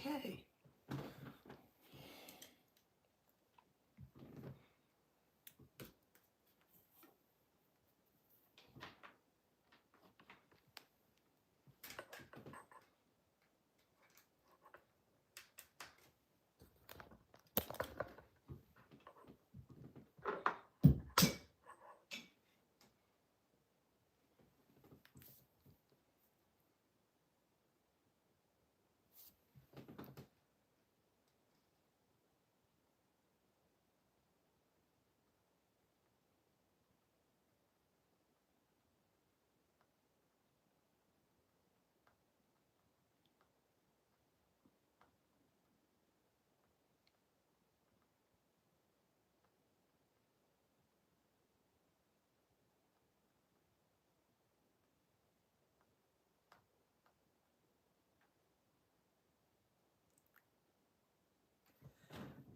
Okay.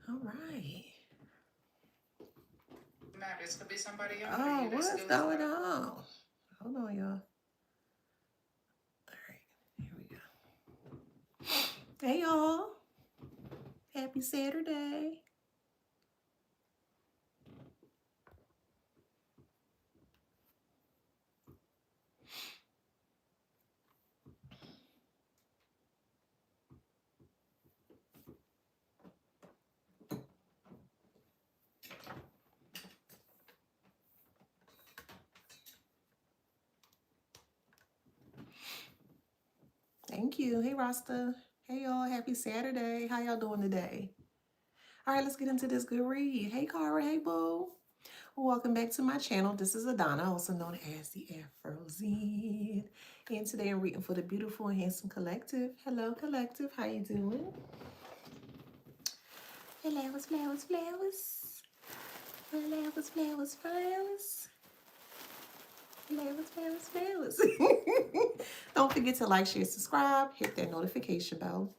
All right. This could be somebody else. Oh, what's going on? Hold on, y'all. All right. Here we go. Hey, y'all. Happy Saturday. Thank you. Hey, Rasta. Hey, y'all. Happy Saturday. How y'all doing today? All right, let's get into this good read. Hey, Cara. Hey, Boo. Welcome back to my channel. This is Adana, also known as the Afrozen. And today I'm reading for the beautiful and handsome collective. Hello, collective. How you doing? Flowers, flowers, flowers. Flowers, flowers, flowers. Flowers, flowers, flowers. Don't forget to like, share, subscribe, hit that notification bell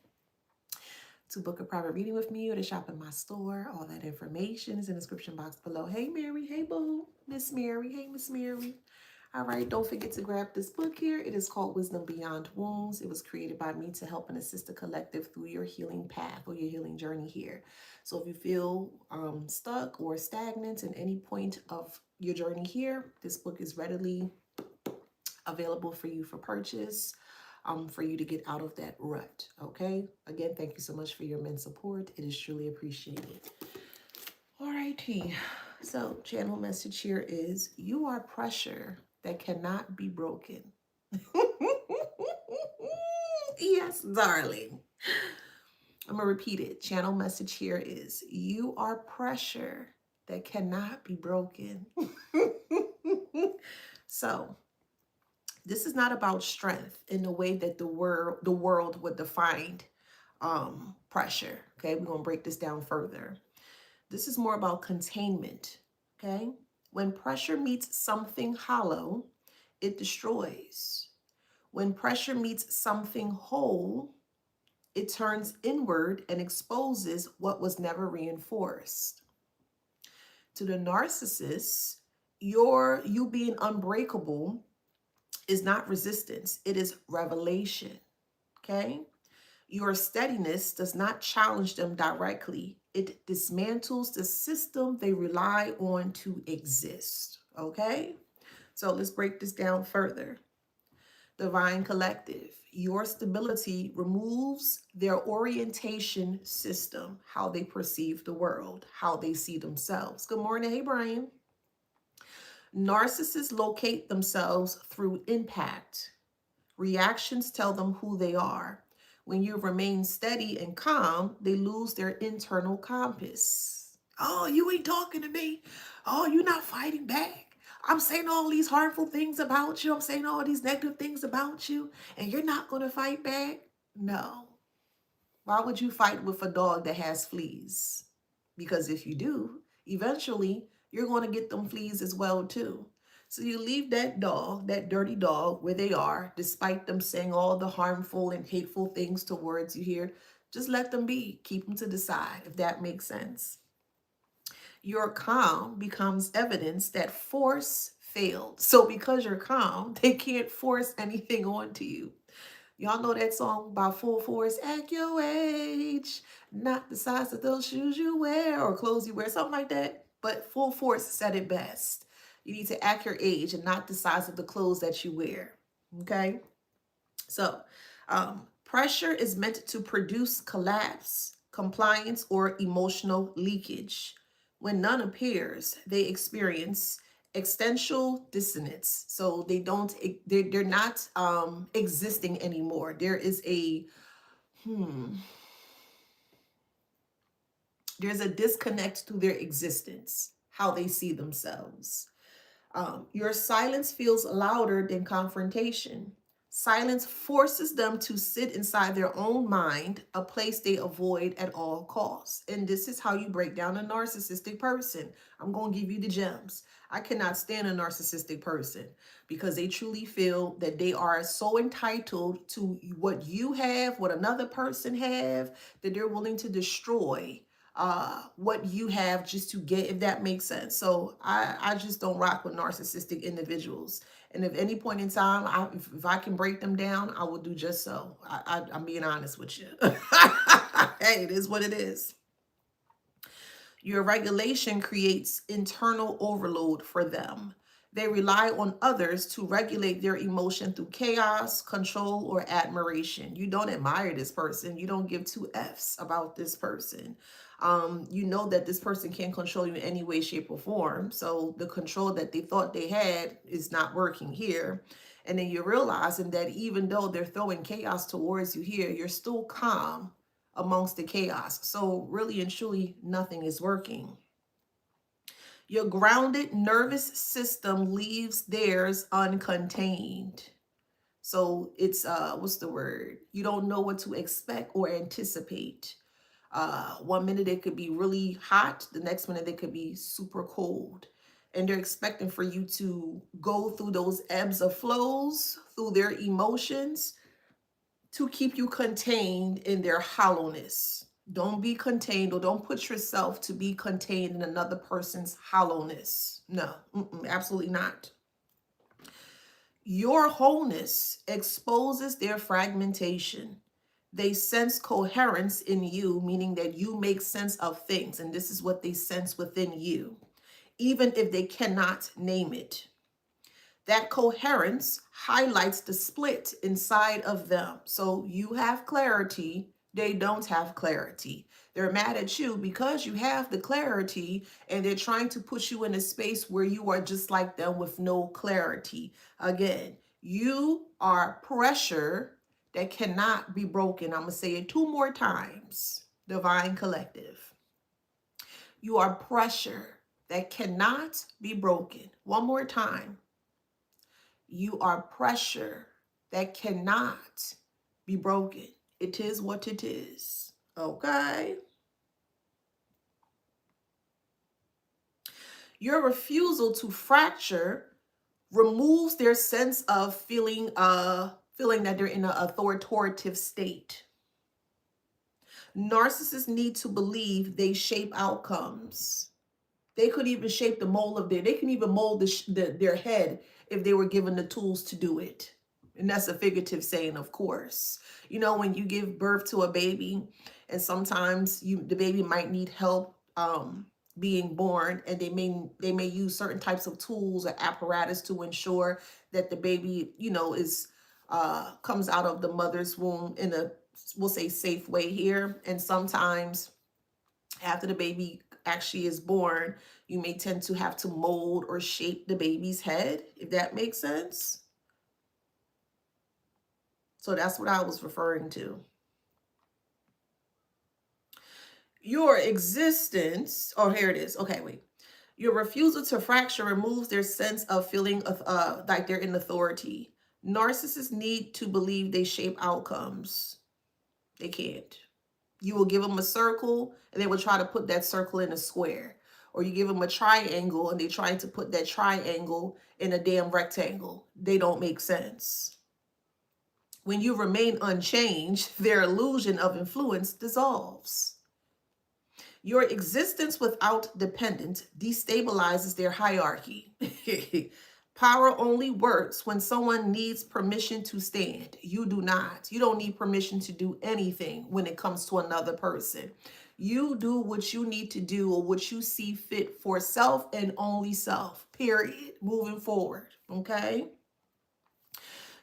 to book a private reading with me or to shop in my store. All that information is in the description box below. Hey, Mary. Hey, Boo. Miss Mary. Hey, Miss Mary. All right, don't forget to grab this book here. It is called Wisdom Beyond Wounds. It was created by me to help and assist the collective through your healing path or your healing journey here. So if you feel stuck or stagnant in any point of your journey here, this book is readily available for you for purchase, for you to get out of that rut, okay? Again, thank you so much for your immense support. It is truly appreciated. All righty. So channel message here is, you are pressure that cannot be broken. Yes, darling. I'm going to repeat it. Channel message here is, you are pressure that cannot be broken. So this is not about strength in the way that the world would define pressure. Okay, we're going to break this down further. This is more about containment. Okay, when pressure meets something hollow, it destroys. When pressure meets something whole, it turns inward and exposes what was never reinforced. To the narcissist, you being unbreakable is not resistance, it is revelation. Okay? Your steadiness does not challenge them directly. It dismantles the system they rely on to exist. Okay? So let's break this down further. Divine Collective, your stability removes their orientation system, how they perceive the world, how they see themselves. Good morning. Hey, Brian. Narcissists locate themselves through impact. Reactions tell them who they are. When you remain steady and calm, they lose their internal compass. Oh, you ain't talking to me. Oh, you're not fighting back. I'm saying all these harmful things about you. I'm saying all these negative things about you, and you're not going to fight back? No. Why would you fight with a dog that has fleas? Because if you do, eventually you're going to get them fleas as well too. So you leave that dog, that dirty dog, where they are, despite them saying all the harmful and hateful things towards you here. Just let them be. Keep them to the side, if that makes sense. Your calm becomes evidence that force failed. So because you're calm, they can't force anything onto you. Y'all know that song by Full Force, Act Your Age, not the size of those shoes you wear or clothes you wear, something like that. But Full Force said it best. You need to act your age and not the size of the clothes that you wear. Okay? So, pressure is meant to produce collapse, compliance, or emotional leakage. When none appears, they experience existential dissonance. So they're not existing anymore. There is there's a disconnect to their existence, how they see themselves. Your silence feels louder than confrontation. Silence forces them to sit inside their own mind, a place they avoid at all costs. And this is how you break down a narcissistic person. I'm going to give you the gems. I cannot stand a narcissistic person because they truly feel that they are so entitled to what you have, what another person have, that they're willing to destroy what you have just to get, if that makes sense. So I just don't rock with narcissistic individuals. And if any point in time, if I can break them down, I will do just so. I'm being honest with you. Hey, it is what it is. Your regulation creates internal overload for them. They rely on others to regulate their emotion through chaos, control, or admiration. You don't admire this person. You don't give two F's about this person. You know that this person can't control you in any way, shape, or form. So the control that they thought they had is not working here. And then you're realizing that even though they're throwing chaos towards you here, you're still calm amongst the chaos. So really and truly, nothing is working. Your grounded nervous system leaves theirs uncontained. So it's what's the word? You don't know what to expect or anticipate. One minute it could be really hot, the next minute it could be super cold. And they're expecting for you to go through those ebbs of flows, through their emotions, to keep you contained in their hollowness. Don't be contained, or don't put yourself to be contained in another person's hollowness. No, absolutely not. Your wholeness exposes their fragmentation. They sense coherence in you, meaning that you make sense of things, and this is what they sense within you, even if they cannot name it. That coherence highlights the split inside of them. So you have clarity, they don't have clarity. They're mad at you because you have the clarity, and they're trying to put you in a space where you are just like them with no clarity. Again, you are pressure that cannot be broken. I'm going to say it 2 more times. Divine Collective. You are pressure that cannot be broken. 1 more time. You are pressure that cannot be broken. It is what it is. Okay? Your refusal to fracture removes their sense of feeling that they're in an authoritative state. Narcissists need to believe they shape outcomes. They could even shape the mold of they can even mold their head if they were given the tools to do it. And that's a figurative saying, of course. You know, when you give birth to a baby, and sometimes the baby might need help being born, and they may use certain types of tools or apparatus to ensure that the baby, you know, is comes out of the mother's womb in a, we'll say, safe way here. And sometimes after the baby actually is born, you may tend to have to mold or shape the baby's head, if that makes sense. So that's what I was referring to. Your existence, oh, here it is. Okay, wait. Your refusal to fracture removes their sense of feeling of like they're in authority. Narcissists need to believe they shape outcomes. They can't. You will give them a circle and they will try to put that circle in a square. Or you give them a triangle and they're trying to put that triangle in a damn rectangle. They don't make sense. When you remain unchanged, their illusion of influence dissolves. Your existence without dependence destabilizes their hierarchy. Power only works when someone needs permission to stand. You do not. You don't need permission to do anything when it comes to another person. You do what you need to do or what you see fit for self and only self, period. Moving forward, okay?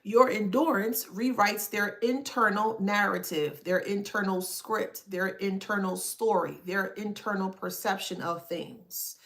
Your endurance rewrites their internal narrative, their internal script, their internal story, their internal perception of things.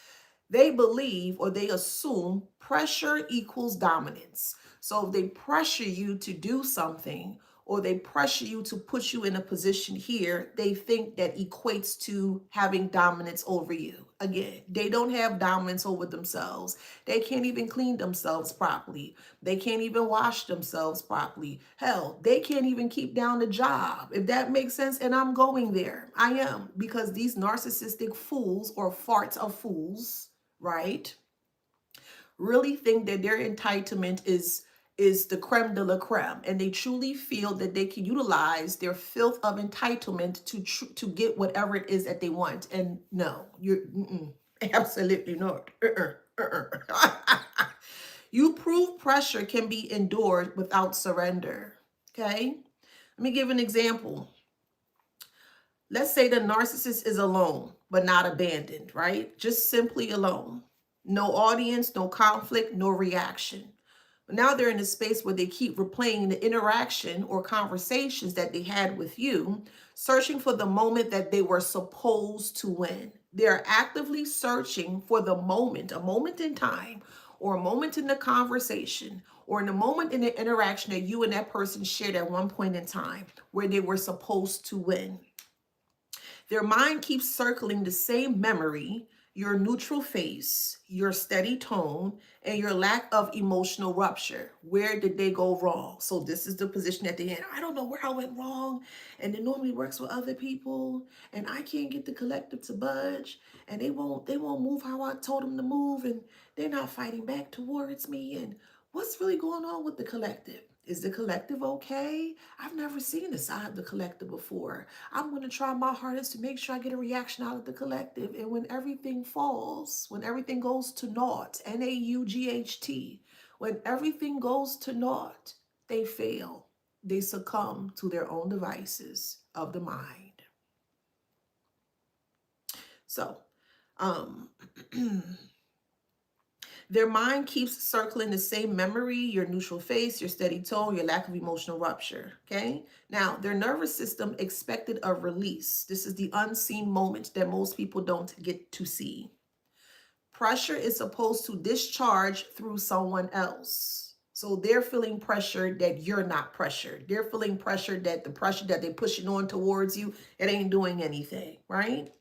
They believe or they assume pressure equals dominance. So if they pressure you to do something or they pressure you to put you in a position here, they think that equates to having dominance over you. Again, they don't have dominance over themselves. They can't even clean themselves properly. They can't even wash themselves properly. Hell, they can't even keep down the job. If that makes sense, and I'm going there. I am, because these narcissistic fools or farts of fools, right, really think that their entitlement is the creme de la creme, and they truly feel that they can utilize their filth of entitlement to get whatever it is that they want. And no, you're absolutely not. You prove pressure can be endured without surrender. Okay, let me give an example. Let's say the narcissist is alone, but not abandoned, right? Just simply alone. No audience, no conflict, no reaction. But now they're in a space where they keep replaying the interaction or conversations that they had with you, searching for the moment that they were supposed to win. They're actively searching for the moment, a moment in time, or a moment in the conversation, or in a moment in the interaction that you and that person shared at one point in time where they were supposed to win. Their mind keeps circling the same memory, your neutral face, your steady tone, and your lack of emotional rupture. Where did they go wrong? So this is the position at the end. I don't know where I went wrong. And it normally works with other people. And I can't get the collective to budge. And they won't move how I told them to move. And they're not fighting back towards me. And what's really going on with the collective? Is the collective okay? I've never seen this side of the collective before. I'm going to try my hardest to make sure I get a reaction out of the collective. And when everything falls, when everything goes to naught, NAUGHT, when everything goes to naught, they fail. They succumb to their own devices of the mind. So, their mind keeps circling the same memory, your neutral face, your steady tone, your lack of emotional rupture, okay? Now, their nervous system expected a release. This is the unseen moment that most people don't get to see. Pressure is supposed to discharge through someone else. So they're feeling pressure that you're not pressured. They're feeling pressure that the pressure that they're pushing on towards you, it ain't doing anything, right?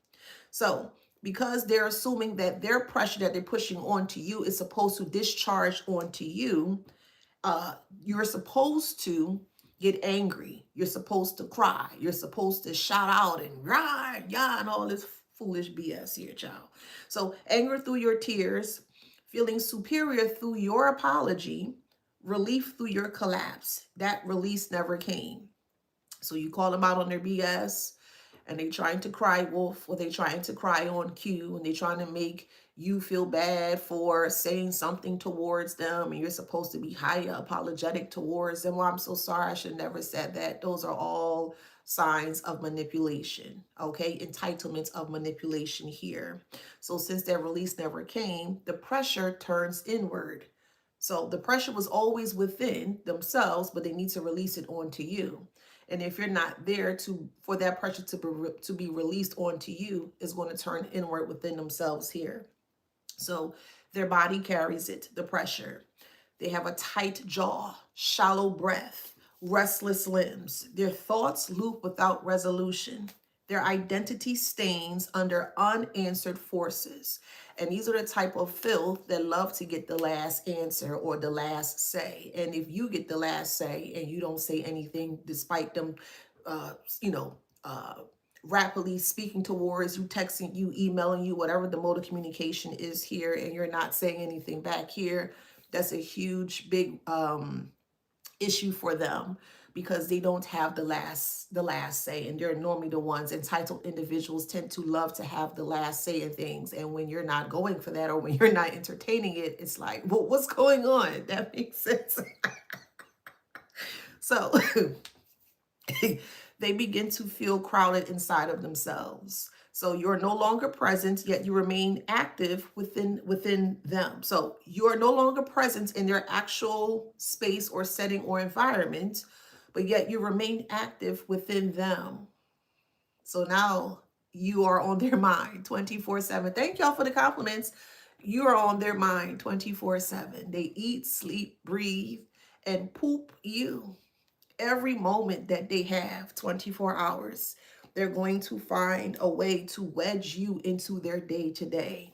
So because they're assuming that their pressure that they're pushing onto you is supposed to discharge onto you, you're supposed to get angry. You're supposed to cry. You're supposed to shout out and rah, yeah, and all this foolish BS here, child. So anger through your tears, feeling superior through your apology, relief through your collapse. That release never came. So you call them out on their BS, and they trying to cry wolf, or they trying to cry on cue, and they trying to make you feel bad for saying something towards them, and you're supposed to be higher apologetic towards them. Well, I'm so sorry, I should never said that. Those are all signs of manipulation, okay? Entitlements of manipulation here. So since that release never came, the pressure turns inward. So the pressure was always within themselves, but they need to release it onto you. And if you're not there for that pressure to be released onto you, is going to turn inward within themselves here. So their body carries it, the pressure. They have a tight jaw, shallow breath, restless limbs. Their thoughts loop without resolution. Their identity stains under unanswered forces. And these are the type of filth that love to get the last answer or the last say. And if you get the last say and you don't say anything, despite them, rapidly speaking towards you, texting you, emailing you, whatever the mode of communication is here, and you're not saying anything back here, that's a huge, big issue for them, because they don't have the last say, and they're normally the ones. Entitled individuals tend to love to have the last say in things, and when you're not going for that, or when you're not entertaining it, it's like, well, what's going on? That makes sense. So they begin to feel crowded inside of themselves. So you're no longer present, yet you remain active within them. So you are no longer present in their actual space or setting or environment, but yet you remain active within them. So now you are on their mind 24/7. Thank y'all for the compliments. You are on their mind 24/7. They eat, sleep, breathe, and poop you. Every moment that they have, 24 hours, they're going to find a way to wedge you into their day to day.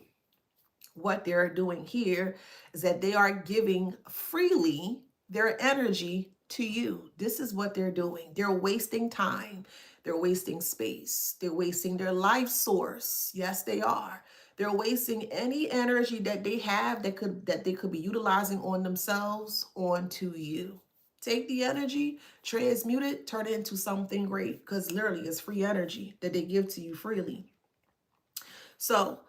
What they're doing here is that they are giving freely their energy to you. This is what they're doing. They're wasting time. They're wasting space. They're wasting their life source. Yes, they are. They're wasting any energy that they have that they could be utilizing on themselves onto you. Take the energy, transmute it, turn it into something great, because literally it's free energy that they give to you freely. So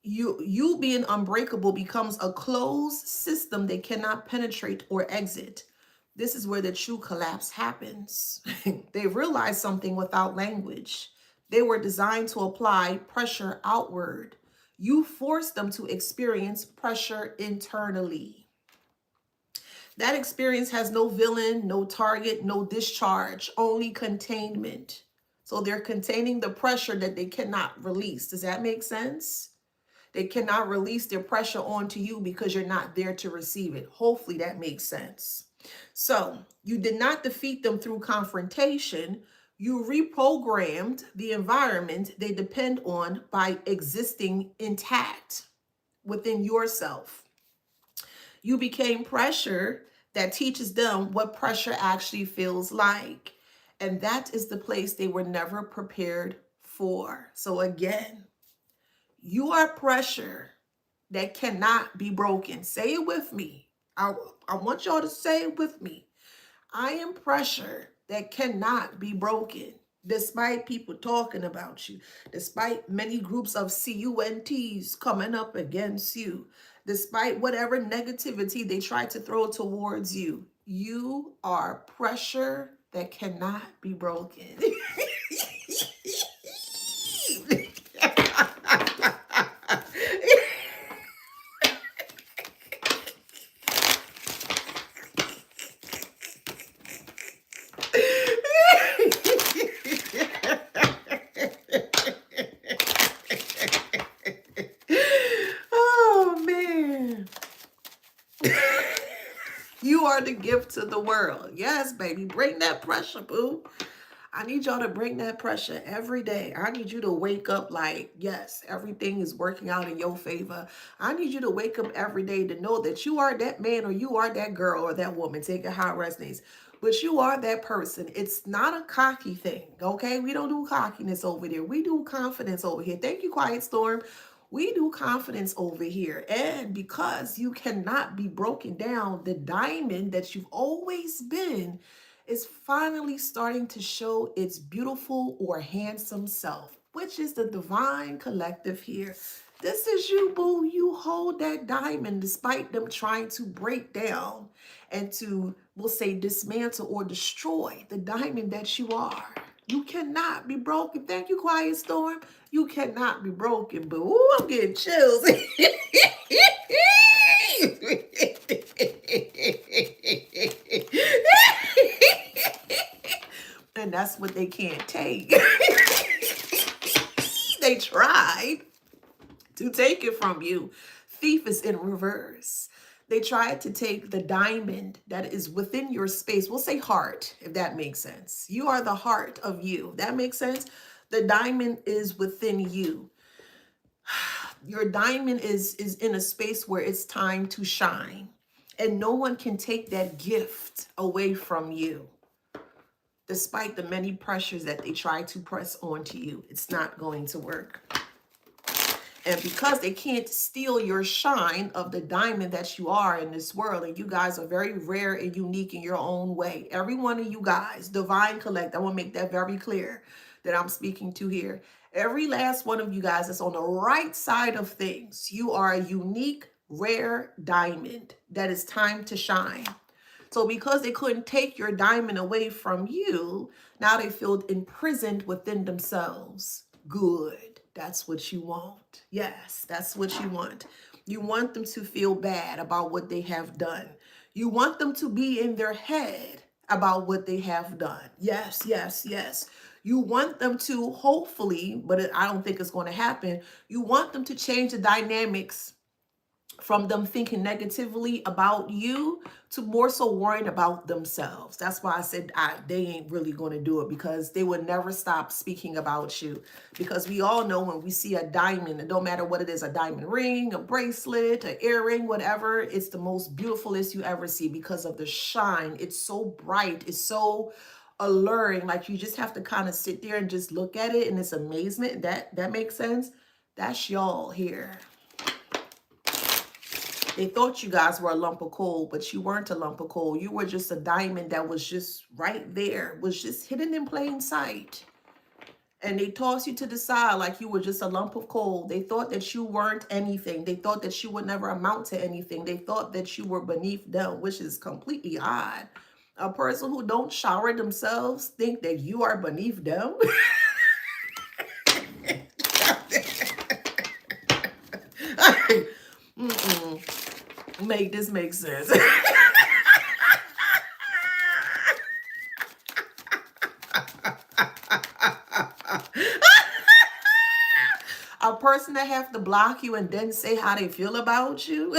you being unbreakable becomes a closed system they cannot penetrate or exit. This is where the true collapse happens. They realize something without language. They were designed to apply pressure outward. You force them to experience pressure internally. That experience has no villain, no target, no discharge, only containment. So they're containing the pressure that they cannot release. Does that make sense? They cannot release their pressure onto you because you're not there to receive it. Hopefully that makes sense. So you did not defeat them through confrontation. You reprogrammed the environment they depend on by existing intact within yourself. You became pressure that teaches them what pressure actually feels like. And that is the place they were never prepared for. So again, you are pressure that cannot be broken. Say it with me. I want y'all to say it with me. I am pressure that cannot be broken. Despite people talking about you, despite many groups of CUNTs coming up against you, despite whatever negativity they try to throw towards you, you are pressure that cannot be broken. Oh man. You are the gift to the world. Yes, baby. Bring that pressure, boo. I need y'all to bring that pressure every day. I need you to wake up like, yes, everything is working out in your favor. I need you to wake up every day to know that you are that man, or you are that girl, or that woman. Take it how it resonates. But you are that person. It's not a cocky thing, okay? We don't do cockiness over there. We do confidence over here. Thank you, Quiet Storm. We do confidence over here. And because you cannot be broken down, the diamond that you've always been is finally starting to show its beautiful or handsome self, which is the divine collective here. This is you, boo. You hold that diamond despite them trying to break down and to, we'll say, dismantle or destroy the diamond that you are. You cannot be broken. Thank you, Quiet Storm. You cannot be broken, boo. Ooh, I'm getting chills. And that's what they can't take. They tried to take it from you. Thief is in reverse. They tried to take the diamond that is within your space. We'll say heart, if that makes sense. You are the heart of you. That makes sense? The diamond is within you. Your diamond is in a space where it's time to shine. And no one can take that gift away from you. Despite the many pressures that they try to press onto you, it's not going to work. And because they can't steal your shine of the diamond that you are in this world, and you guys are very rare and unique in your own way. Every one of you guys, Divine Collect, I want to make that very clear that I'm speaking to here. Every last one of you guys is on the right side of things. You are a unique, rare diamond that is time to shine. So because they couldn't take your diamond away from you, now they feel imprisoned within themselves. Good. That's what you want. Yes, that's what you want. You want them to feel bad about what they have done. You want them to be in their head about what they have done. Yes, yes, yes. You want them to hopefully, but I don't think it's going to happen. You want them to change the dynamics from them thinking negatively about you to more so worrying about themselves. That's why I said they ain't really going to do it, because they would never stop speaking about you. Because we all know when we see a diamond, it don't matter what it is, a diamond ring, a bracelet, an earring, whatever, it's the most beautifulest you ever see because of the shine. It's so bright. It's so alluring. Like you just have to kind of sit there and just look at it in its amazement. That makes sense. That's y'all here. They thought you guys were a lump of coal, but you weren't a lump of coal. You were just a diamond that was just right there, was just hidden in plain sight. And they tossed you to the side like you were just a lump of coal. They thought that you weren't anything. They thought that you would never amount to anything. They thought that you were beneath them, which is completely odd. A person who don't shower themselves think that you are beneath them. Make this make sense. A person that have to block you and then say how they feel about you.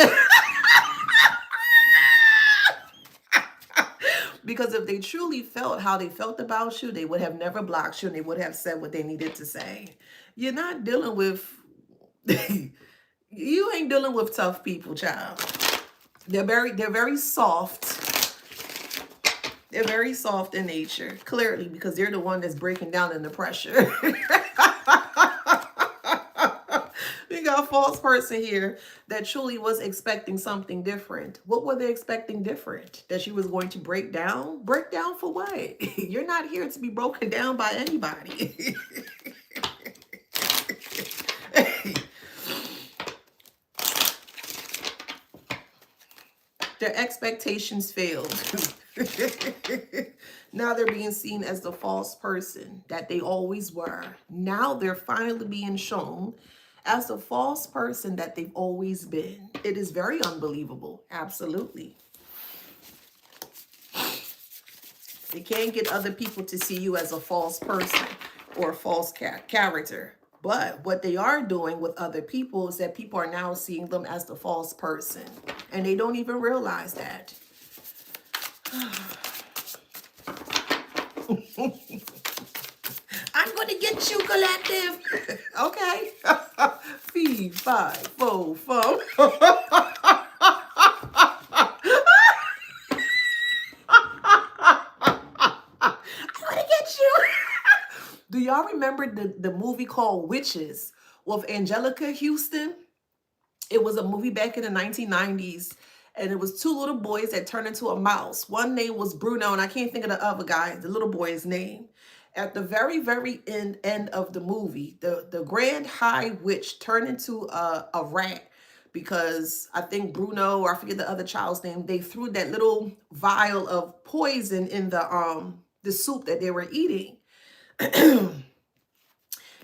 Because if they truly felt how they felt about you, they would have never blocked you and they would have said what they needed to say. You're not dealing with, you ain't dealing with tough people, child. They're very soft. They're very soft in nature, clearly, because they're the one that's breaking down in the pressure. We got a false person here that truly was expecting something different. What were they expecting different? That she was going to break down? Break down for what? You're not here to be broken down by anybody. Their expectations failed. Now they're being seen as the false person that they always were. Now they're finally being shown as the false person that they've always been. It is very unbelievable. Absolutely. They can't get other people to see you as a false person or a false character. But what they are doing with other people is that people are now seeing them as the false person. And they don't even realize that. I'm going to get you, collective. Okay. Fee, fi, fo, fum. Do y'all remember the movie called Witches with Angelica Houston? It was a movie back in the 1990s, and it was two little boys that turned into a mouse. One name was Bruno, and I can't think of the other guy, the little boy's name. At the very, very end of the movie, the Grand High Witch turned into a rat because I think Bruno, or I forget the other child's name, they threw that little vial of poison in the soup that they were eating.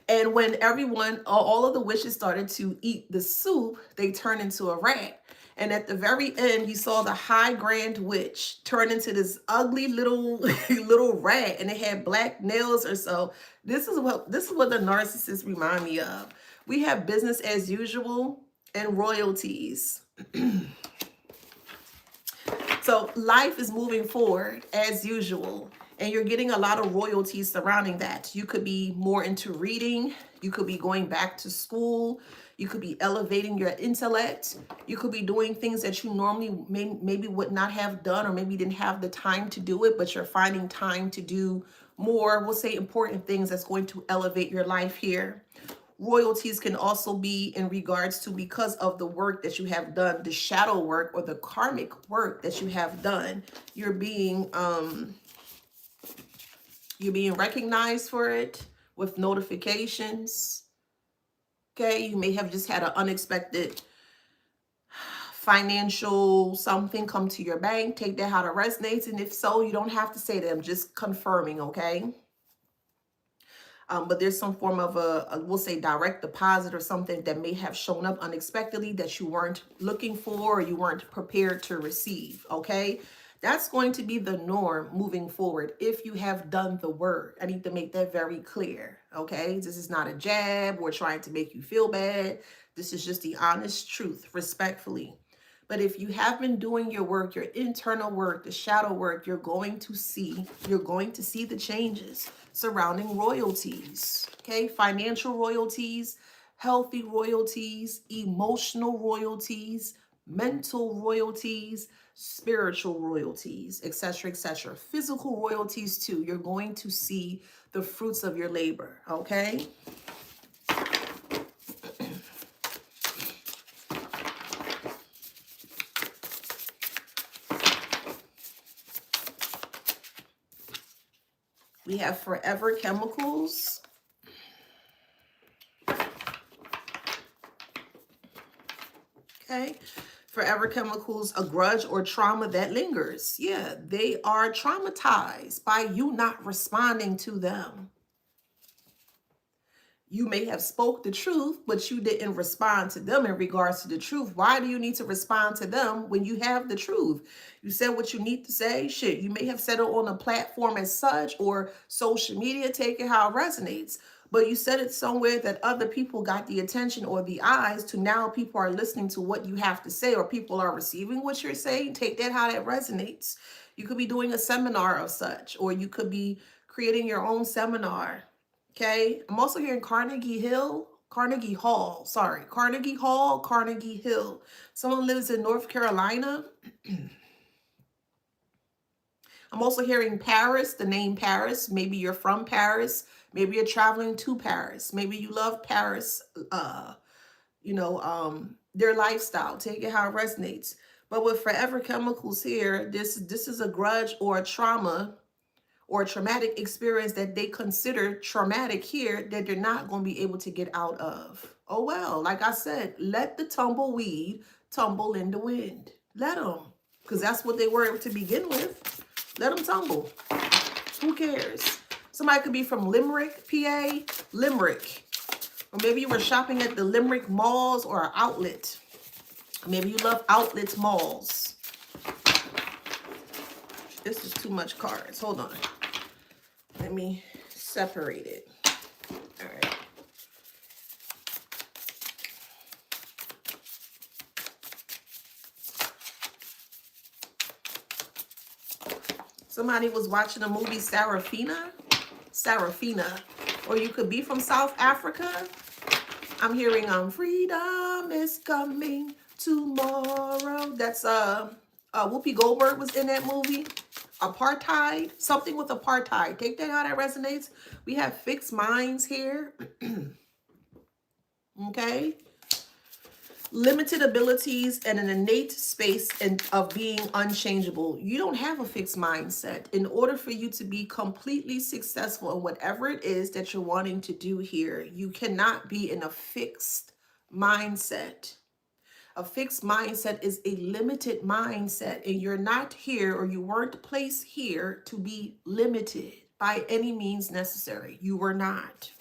And when everyone, all of the witches started to eat the soup, they turned into a rat. And at the very end, you saw the High Grand Witch turn into this ugly little little rat, and it had black nails or so. This is what the narcissists remind me of. We have business as usual and royalties. So life is moving forward as usual. And you're getting a lot of royalties surrounding that. You could be more into reading. You could be going back to school. You could be elevating your intellect. You could be doing things that you normally maybe would not have done, or maybe didn't have the time to do it, but you're finding time to do more, we'll say, important things that's going to elevate your life here. Royalties can also be in regards to because of the work that you have done, the shadow work or the karmic work that you have done. You're being recognized for it with notifications. Okay, you may have just had an unexpected financial something come to your bank. Take that how it resonates, and if so, you don't have to say that. I'm just confirming, okay? But there's some form of we'll say direct deposit or something that may have shown up unexpectedly that you weren't looking for or you weren't prepared to receive, okay? That's going to be the norm moving forward if you have done the work. I need to make that very clear, okay? This is not a jab or trying to make you feel bad. This is just the honest truth, respectfully. But if you have been doing your work, your internal work, the shadow work, you're going to see the changes surrounding royalties, okay? Financial royalties, healthy royalties, emotional royalties, mental royalties, spiritual royalties, etc., etc. Physical royalties too. You're going to see the fruits of your labor, okay? We have Forever Chemicals. Okay. Forever Chemicals, a grudge or trauma that lingers. Yeah, they are traumatized by you not responding to them. You may have spoke the truth, but you didn't respond to them in regards to the truth. Why do you need to respond to them when you have the truth? You said what you need to say. Shit, you may have said it on a platform as such or social media, take it how it resonates. But you said it somewhere that other people got the attention or the eyes to now people are listening to what you have to say or people are receiving what you're saying. Take that how that resonates. You could be doing a seminar of such, or you could be creating your own seminar. Okay, I'm also hearing Carnegie Hall, Carnegie Hall. Someone lives in North Carolina. I'm also hearing Paris, the name Paris. Maybe you're from Paris. Maybe you're traveling to Paris. Maybe you love Paris, their lifestyle. Take it how it resonates. But with Forever Chemicals here, this is a grudge or a trauma or a traumatic experience that they consider traumatic here that they're not going to be able to get out of. Oh, well, like I said, let the tumbleweed tumble in the wind. Let them, because that's what they were to begin with. Let them tumble. Who cares? Somebody could be from Limerick, PA, Limerick. Or maybe you were shopping at the Limerick malls or an outlet. Maybe you love outlets, malls. This is too much cards. Hold on. Let me separate it. All right. Somebody was watching the movie Sarafina. Or you could be from South Africa. I'm hearing freedom is coming tomorrow. That's Whoopi Goldberg was in that movie. Apartheid, something with apartheid. Take that how that resonates. We have fixed minds here. Okay. Limited abilities and an innate space of being unchangeable. You don't have a fixed mindset. In order for you to be completely successful in whatever it is that you're wanting to do here, you cannot be in a fixed mindset. A fixed mindset is a limited mindset, and you're not here, or you weren't placed here to be limited by any means necessary. You were not.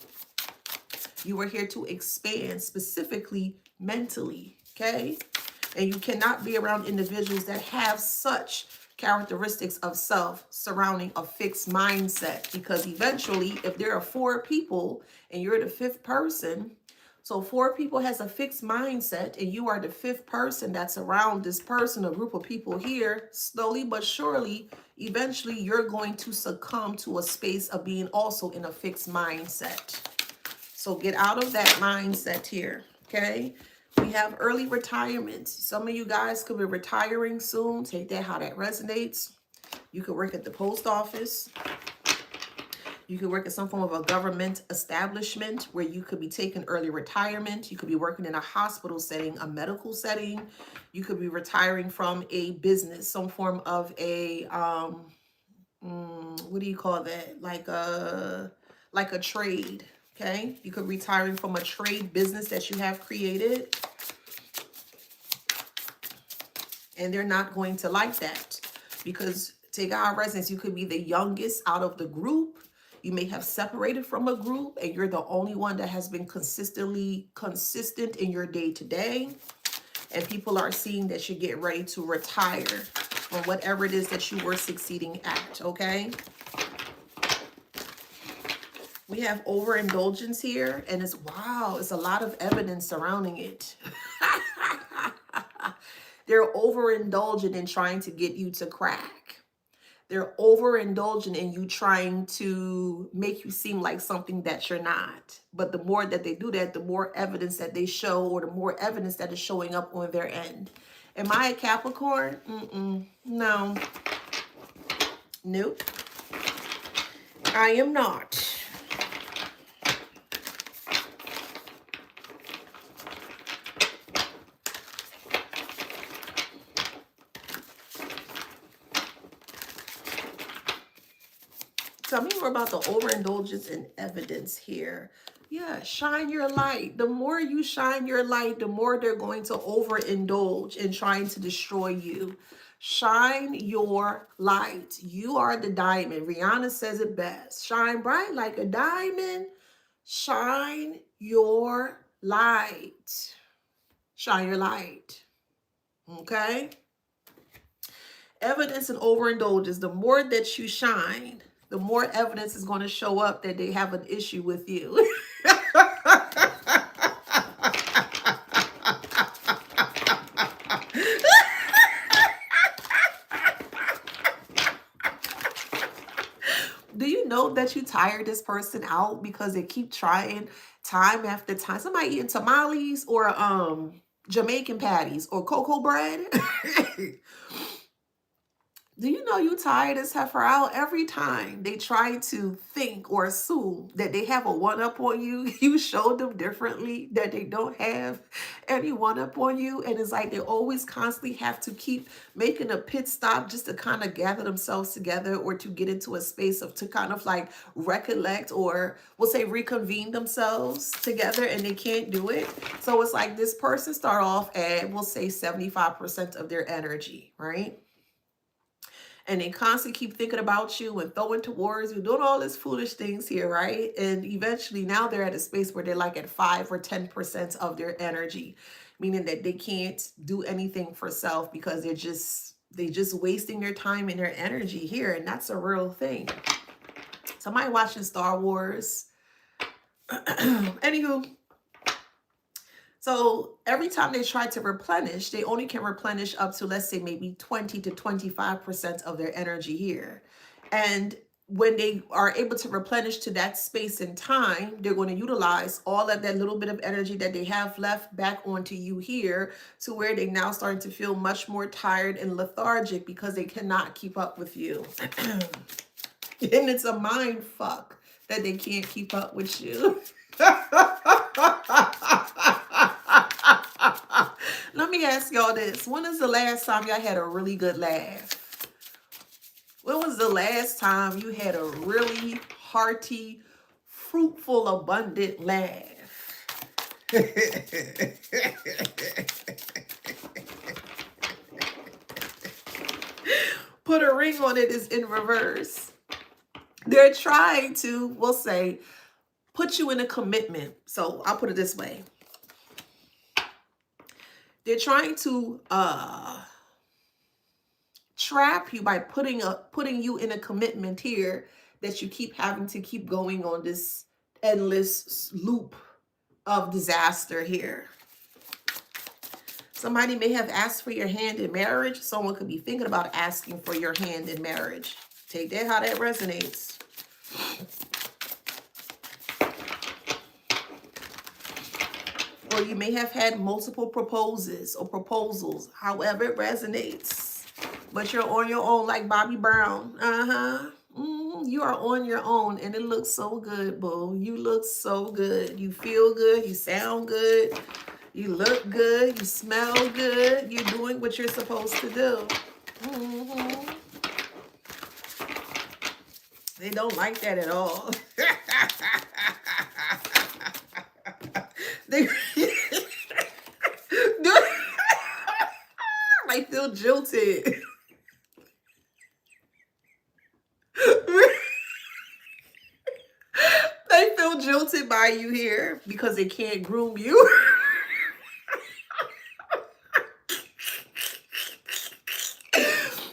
You were here to expand, specifically mentally, okay? And you cannot be around individuals that have such characteristics of self surrounding a fixed mindset, because eventually, if there are 4 people and you're the 5th person, so 4 people has a fixed mindset and you are the 5th person that's around this person, a group of people here, slowly but surely, eventually you're going to succumb to a space of being also in a fixed mindset. So get out of that mindset here, okay? We have early retirement. Some of you guys could be retiring soon. Take that how that resonates. You could work at the post office. You could work at some form of a government establishment where you could be taking early retirement. You could be working in a hospital setting, a medical setting. You could be retiring from a business, some form of a what do you call that? Like a trade. Okay, you could be retiring from a trade business that you have created, and they're not going to like that because take our residence. You could be the youngest out of the group. You may have separated from a group and you're the only one that has been consistent in your day to day. And people are seeing that you get ready to retire from whatever it is that you were succeeding at, okay? We have overindulgence here, and it's, wow, it's a lot of evidence surrounding it. They're overindulgent in trying to get you to crack. They're overindulgent in you trying to make you seem like something that you're not. But the more that they do that, the more evidence that they show, or the more evidence that is showing up on their end. Am I a Capricorn? No. Nope. I am not. Tell me more about the overindulgence and evidence here. Yeah, shine your light. The more you shine your light, the more they're going to overindulge in trying to destroy you. Shine your light. You are the diamond. Rihanna says it best. Shine bright like a diamond. Shine your light. Shine your light. Okay? Evidence and overindulgence. The more that you shine, the more evidence is going to show up that they have an issue with you. Do you know that you tire this person out because they keep trying time after time? Somebody eating tamales or Jamaican patties or cocoa bread. Do you know you tire this heifer out every time they try to think or assume that they have a one-up on you? You showed them differently that they don't have any one-up on you. And it's like they always constantly have to keep making a pit stop just to kind of gather themselves together or to get into a space of to kind of like recollect or we'll say reconvene themselves together, and they can't do it. So it's like this person start off at, we'll say 75% of their energy, right? And they constantly keep thinking about you and throwing towards you, doing all these foolish things here, right? And eventually now they're at a space where they're like at 5 or 10% of their energy, meaning that they can't do anything for self because they're just wasting their time and their energy here. And that's a real thing. Somebody watching Star Wars. Anywho. So every time they try to replenish, they only can replenish up to, let's say, maybe 20 to 25% of their energy here. And when they are able to replenish to that space and time, they're going to utilize all of that little bit of energy that they have left back onto you here, to where they now starting to feel much more tired and lethargic because they cannot keep up with you. And it's a mind fuck that they can't keep up with you. Let me ask y'all this. When is the last time y'all had a really good laugh? When was the last time you had a really hearty, fruitful, abundant laugh? Put a ring on it is in reverse. They're trying to, we'll say, put you in a commitment. So I'll put it this way. They're trying to trap you by putting you in a commitment here that you keep having to keep going on this endless loop of disaster here. Somebody may have asked for your hand in marriage. Someone could be thinking about asking for your hand in marriage. Take that how that resonates. Or you may have had multiple proposals, however it resonates. But you're on your own like Bobby Brown. You are on your own, and it looks so good, boo. You look so good. You feel good. You sound good. You look good. You smell good. You're doing what you're supposed to do. Mhm. They don't like that at all. They I feel jilted. They feel jilted by you here because they can't groom you.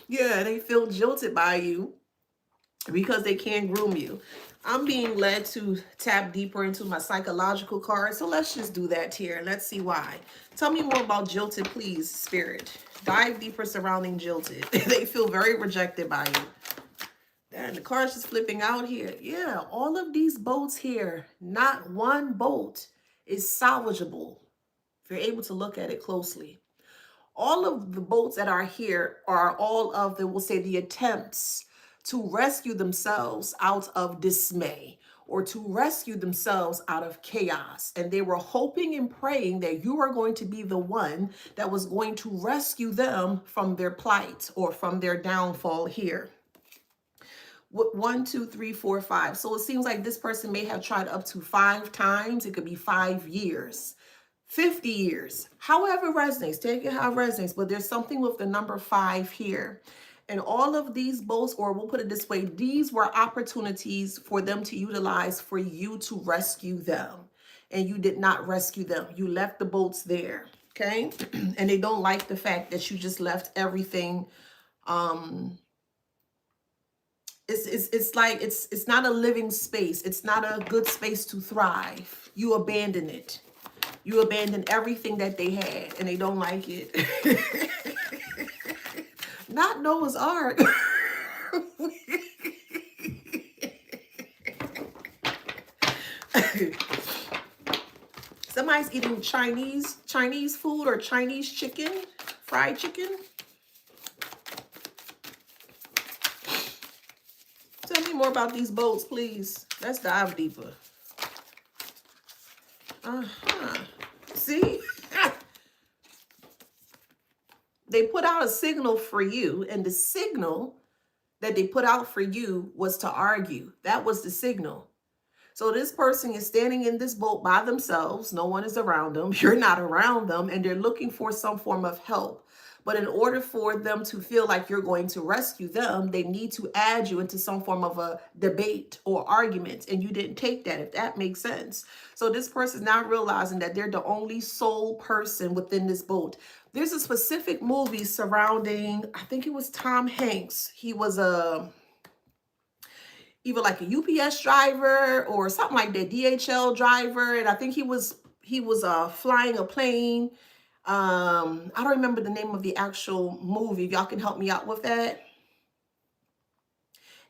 Yeah, they feel jilted by you because they can't groom you. I'm being led to tap deeper into my psychological card. So let's just do that here. Let's see why. Tell me more about jilted, please, Spirit. Dive deeper surrounding jilted. They feel very rejected by you. And the card's just flipping out here. Yeah, all of these boats here, not one boat is salvageable if you're able to look at it closely. All of the boats that are here are all of the, we'll say, the attempts to rescue themselves out of dismay or to rescue themselves out of chaos. And they were hoping and praying that you are going to be the one that was going to rescue them from their plight or from their downfall here. 1, 2, 3, 4, 5. So it seems like this person may have tried up to 5 times. It could be 5 years, 50 years, however resonates. Take it how it resonates. But there's something with the number 5 here. And all of these boats, or we'll put it this way, these were opportunities for them to utilize for you to rescue them. And you did not rescue them. You left the boats there. Okay. And they don't like the fact that you just left everything. It's like it's not a living space. It's not a good space to thrive. You abandon it. You abandon everything that they had, and they don't like it. Not Noah's Ark. Somebody's eating Chinese food or Chinese chicken, fried chicken. Tell me more about these boats, please. Let's dive deeper. See? They put out a signal for you, and the signal that they put out for you was to argue. That was the signal. So this person is standing in this boat by themselves. No one is around them. You're not around them, and they're looking for some form of help. But in order for them to feel like you're going to rescue them, they need to add you into some form of a debate or argument. And you didn't take that, if that makes sense. So this person is now realizing that they're the only sole person within this boat. There's a specific movie surrounding, I think it was Tom Hanks. He was either like a UPS driver or something like that, DHL driver. And I think he was flying a plane. I don't remember the name of the actual movie. If y'all can help me out with that.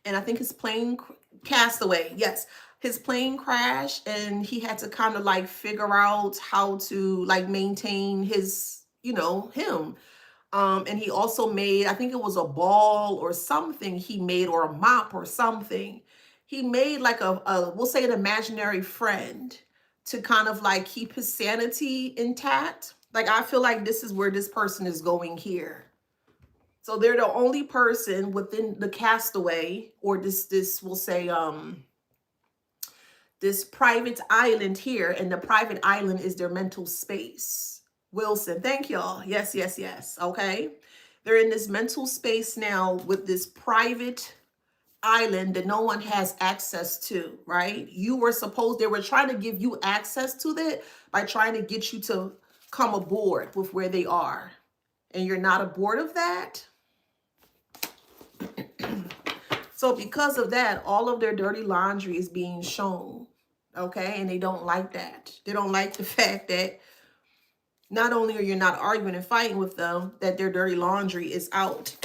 And I think his plane, Castaway, yes. His plane crashed and he had to kind of like figure out how to like maintain his, him. And he also made, I think it was a ball or something he made, or a mop or something. He made like we'll say an imaginary friend to kind of like keep his sanity intact. Like, I feel like this is where this person is going here. So they're the only person within the Castaway, or this we'll say, this private island here, and the private island is their mental space. Wilson, thank y'all. Yes, yes, yes. Okay. They're in this mental space now with this private island that no one has access to, right? They were trying to give you access to that by trying to get you to come aboard with where they are. And you're not aboard of that. So because of that, all of their dirty laundry is being shown. Okay. And they don't like that. They don't like the fact that not only are you not arguing and fighting with them, that their dirty laundry is out.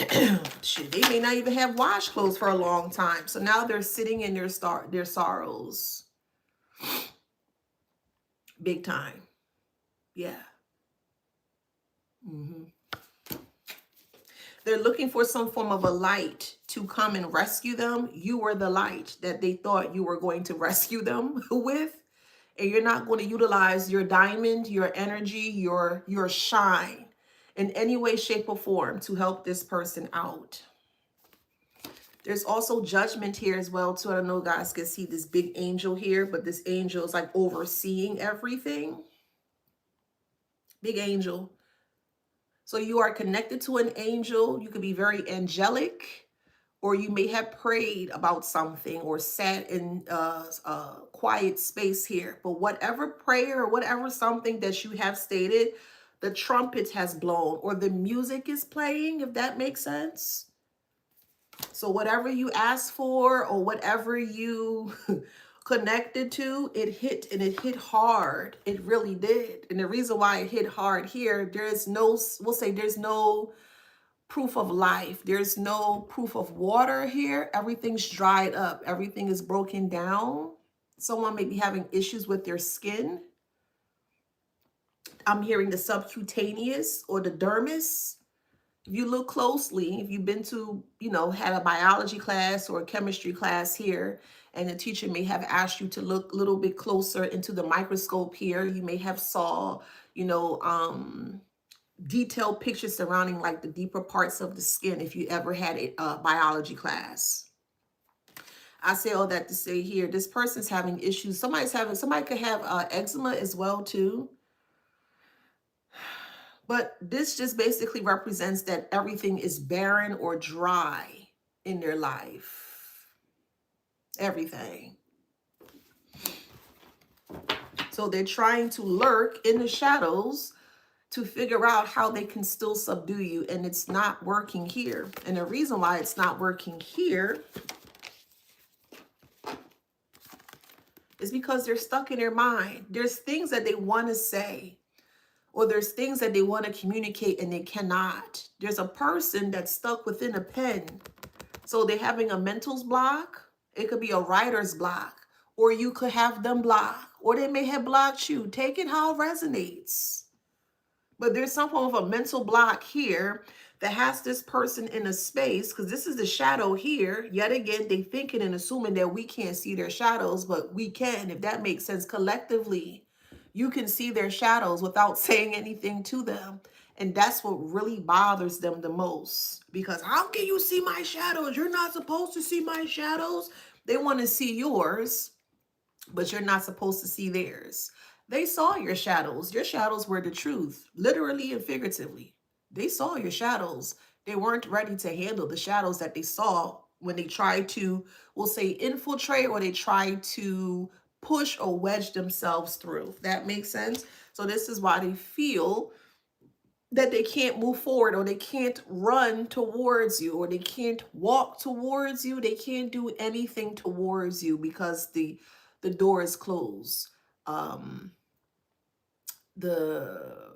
Shit, they may not even have washed clothes for a long time. So now they're sitting in their sorrows. Big time. Yeah. They're looking for some form of a light to come and rescue them. You were the light that they thought you were going to rescue them with. And you're not going to utilize your diamond, your energy, your shine in any way, shape, or form to help this person out. There's also judgment here as well, too. I don't know if guys can see this big angel here, but this angel is like overseeing everything. Big angel. So you are connected to an angel. You could be very angelic, or you may have prayed about something or sat in a quiet space here. But whatever prayer or whatever something that you have stated, the trumpet has blown or the music is playing, if that makes sense. So whatever you asked for or whatever you connected to, it hit, and it hit hard. It really did. And the reason why it hit hard here, there's no, we'll say there's no proof of life. There's no proof of water here. Everything's dried up. Everything is broken down. Someone may be having issues with their skin. I'm hearing the subcutaneous or the dermis. If you look closely, if you've been to, had a biology class or a chemistry class here, and the teacher may have asked you to look a little bit closer into the microscope here, you may have saw, detailed pictures surrounding like the deeper parts of the skin if you ever had a biology class. I say all that to say here, this person's having issues. Somebody could have eczema as well too. But this just basically represents that everything is barren or dry in their life. Everything. So they're trying to lurk in the shadows to figure out how they can still subdue you, and it's not working here. And the reason why it's not working here is because they're stuck in their mind. There's things that they want to say, or there's things that they want to communicate and they cannot. There's a person that's stuck within a pen. So they're having a mental block. It could be a writer's block, or you could have them block, or they may have blocked you. Take it how it resonates. But there's some form of a mental block here that has this person in a space, because this is the shadow here. Yet again, they thinking and assuming that we can't see their shadows, but we can, if that makes sense. Collectively, you can see their shadows without saying anything to them. And that's what really bothers them the most. Because how can you see my shadows? You're not supposed to see my shadows. They want to see yours, but you're not supposed to see theirs. They saw your shadows. Your shadows were the truth, literally and figuratively. They saw your shadows. They weren't ready to handle the shadows that they saw when they tried to, we'll say, infiltrate, or they tried to push or wedge themselves through. That makes sense? So this is why they feel that they can't move forward, or they can't run towards you, or they can't walk towards you. They can't do anything towards you because the door is closed. The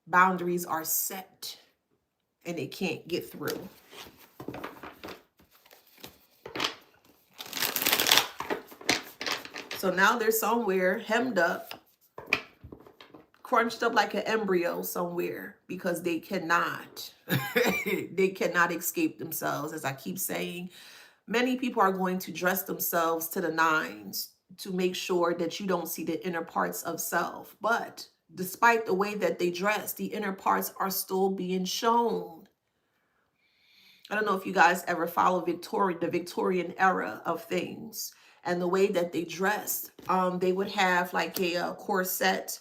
boundaries are set and they can't get through. So now they're somewhere hemmed up, crunched up like an embryo somewhere, because they cannot, they cannot escape themselves. As I keep saying, many people are going to dress themselves to the nines to make sure that you don't see the inner parts of self. But despite the way that they dress, the inner parts are still being shown. I don't know if you guys ever follow the Victorian era of things and the way that they dressed. They would have like a corset,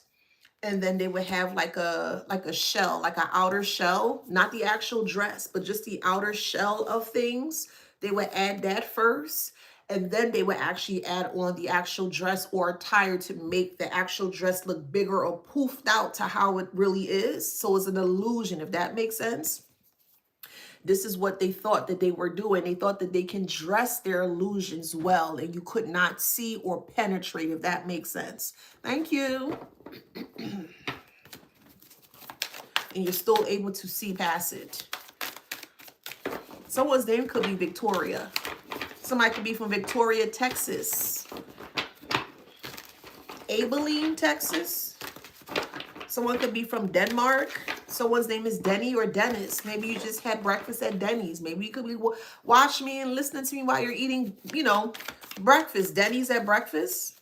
and then they would have like a shell, like an outer shell, not the actual dress, but just the outer shell of things. They would add that first, and then they would actually add on the actual dress or attire to make the actual dress look bigger or poofed out to how it really is. So it's an illusion, if that makes sense. This is what they thought that they were doing. They thought that they can dress their illusions well, and you could not see or penetrate, if that makes sense. Thank you. And you're still able to see past it. Someone's name could be Victoria. Somebody could be from Victoria, Texas. Abilene, Texas. Someone could be from Denmark. Someone's name is Denny or Dennis. Maybe you just had breakfast at Denny's. Maybe you could be watch me and listening to me while you're eating, breakfast. Denny's at breakfast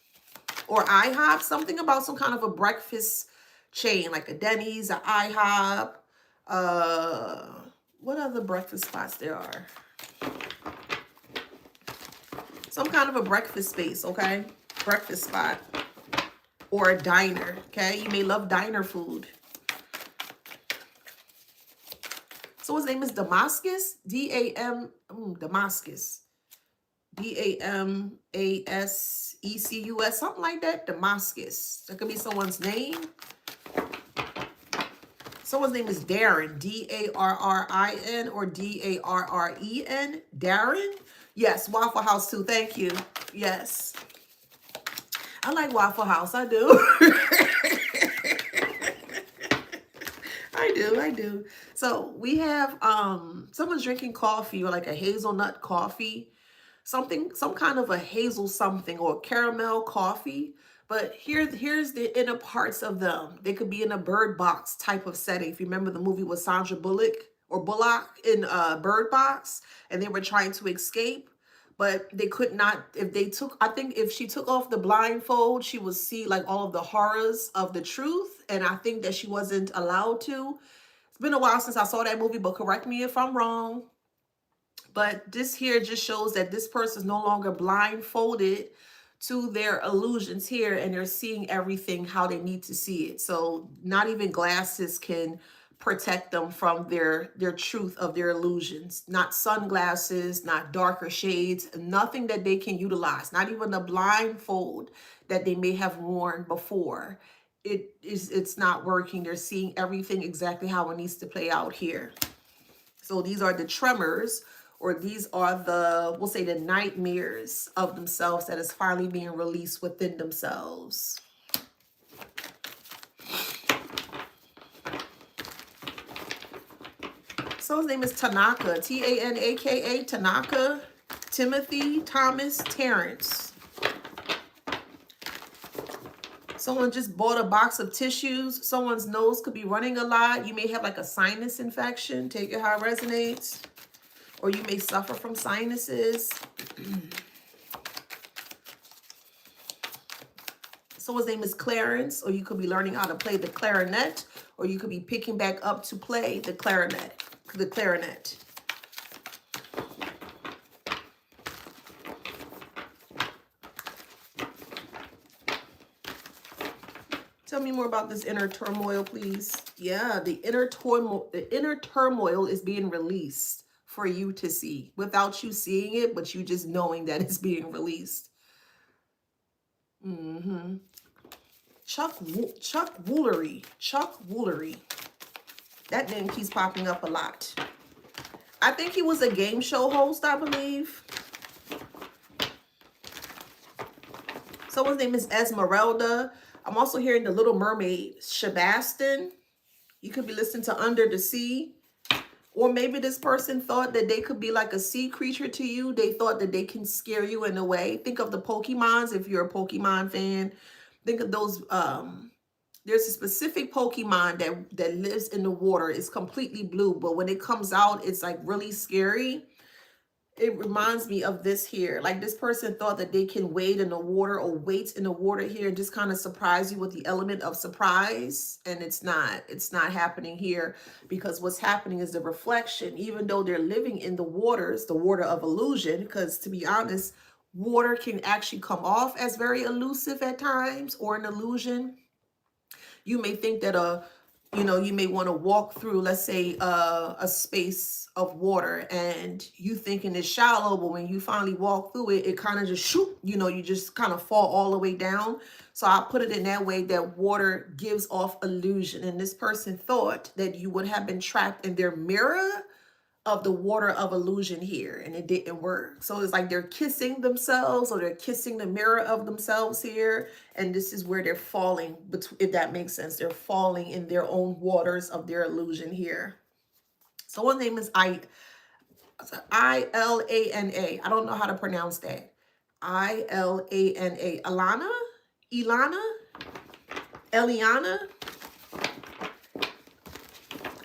or IHOP. Something about some kind of a breakfast chain, like a Denny's, an IHOP. What other breakfast spots there are? Some kind of a breakfast space, okay? Breakfast spot or a diner, okay? You may love diner food. So his name is Damascus, Damascus, Damasecus, something like that, Damascus. That could be someone's name. Someone's name is Darren, Darrin or Darren, Darren. Yes, Waffle House too, thank you. Yes. I like Waffle House, I do. I do. So we have someone's drinking coffee or like a hazelnut coffee, some kind of a hazel something or caramel coffee. But here's the inner parts of them. They could be in a Bird Box type of setting. If you remember the movie with Sandra Bullock in Bird Box, and they were trying to escape, but they could not. I think if she took off the blindfold, she would see like all of the horrors of the truth. And I think that she wasn't allowed to. It's been a while since I saw that movie, but correct me if I'm wrong. But this here just shows that this person is no longer blindfolded to their illusions here, and they're seeing everything how they need to see it. So not even glasses can protect them from their truth of their illusions. Not sunglasses, not darker shades, nothing that they can utilize, not even the blindfold that they may have worn before. It's not working. They're seeing everything exactly how it needs to play out here. So these are the tremors, or these are we'll say the nightmares of themselves that is finally being released within themselves. So his name is Tanaka, Tanaka, Tanaka, Timothy, Thomas, Terrence. Someone just bought a box of tissues. Someone's nose could be running a lot. You may have like a sinus infection. Take it how it resonates. Or you may suffer from sinuses. Someone's name is Clarence, or you could be learning how to play the clarinet, or you could be picking back up to play the clarinet. Tell me more about this inner turmoil, please. Yeah, the inner turmoil is being released for you to see without you seeing it, but you just knowing that it's being released. Chuck Woolery. That name keeps popping up a lot. I think he was a game show host, I believe. Someone's name is Esmeralda. I'm also hearing the Little Mermaid, Shabastin. You could be listening to Under the Sea. Or maybe this person thought that they could be like a sea creature to you. They thought that they can scare you in a way. Think of the Pokemons, if you're a Pokemon fan. Think of those. There's a specific Pokemon that lives in the water. It's completely blue, but when it comes out, it's like really scary. It reminds me of this here. Like this person thought that they can wade in the water or wait in the water here and just kind of surprise you with the element of surprise. And it's not happening here, because what's happening is the reflection. Even though they're living in the waters, the water of illusion, because to be honest, water can actually come off as very elusive at times, or an illusion. You may think that you may want to walk through, let's say, a space of water, and you thinking it's shallow, but when you finally walk through it, it kind of just shoot, you just kind of fall all the way down. So I put it in that way, that water gives off illusion. And this person thought that you would have been trapped in their mirror of the water of illusion here, and it didn't work. So it's like they're kissing themselves, or they're kissing the mirror of themselves here, and this is where they're falling, if that makes sense. They're falling in their own waters of their illusion here. So one name is Ilana. I don't know how to pronounce that. Ilana, Eliana.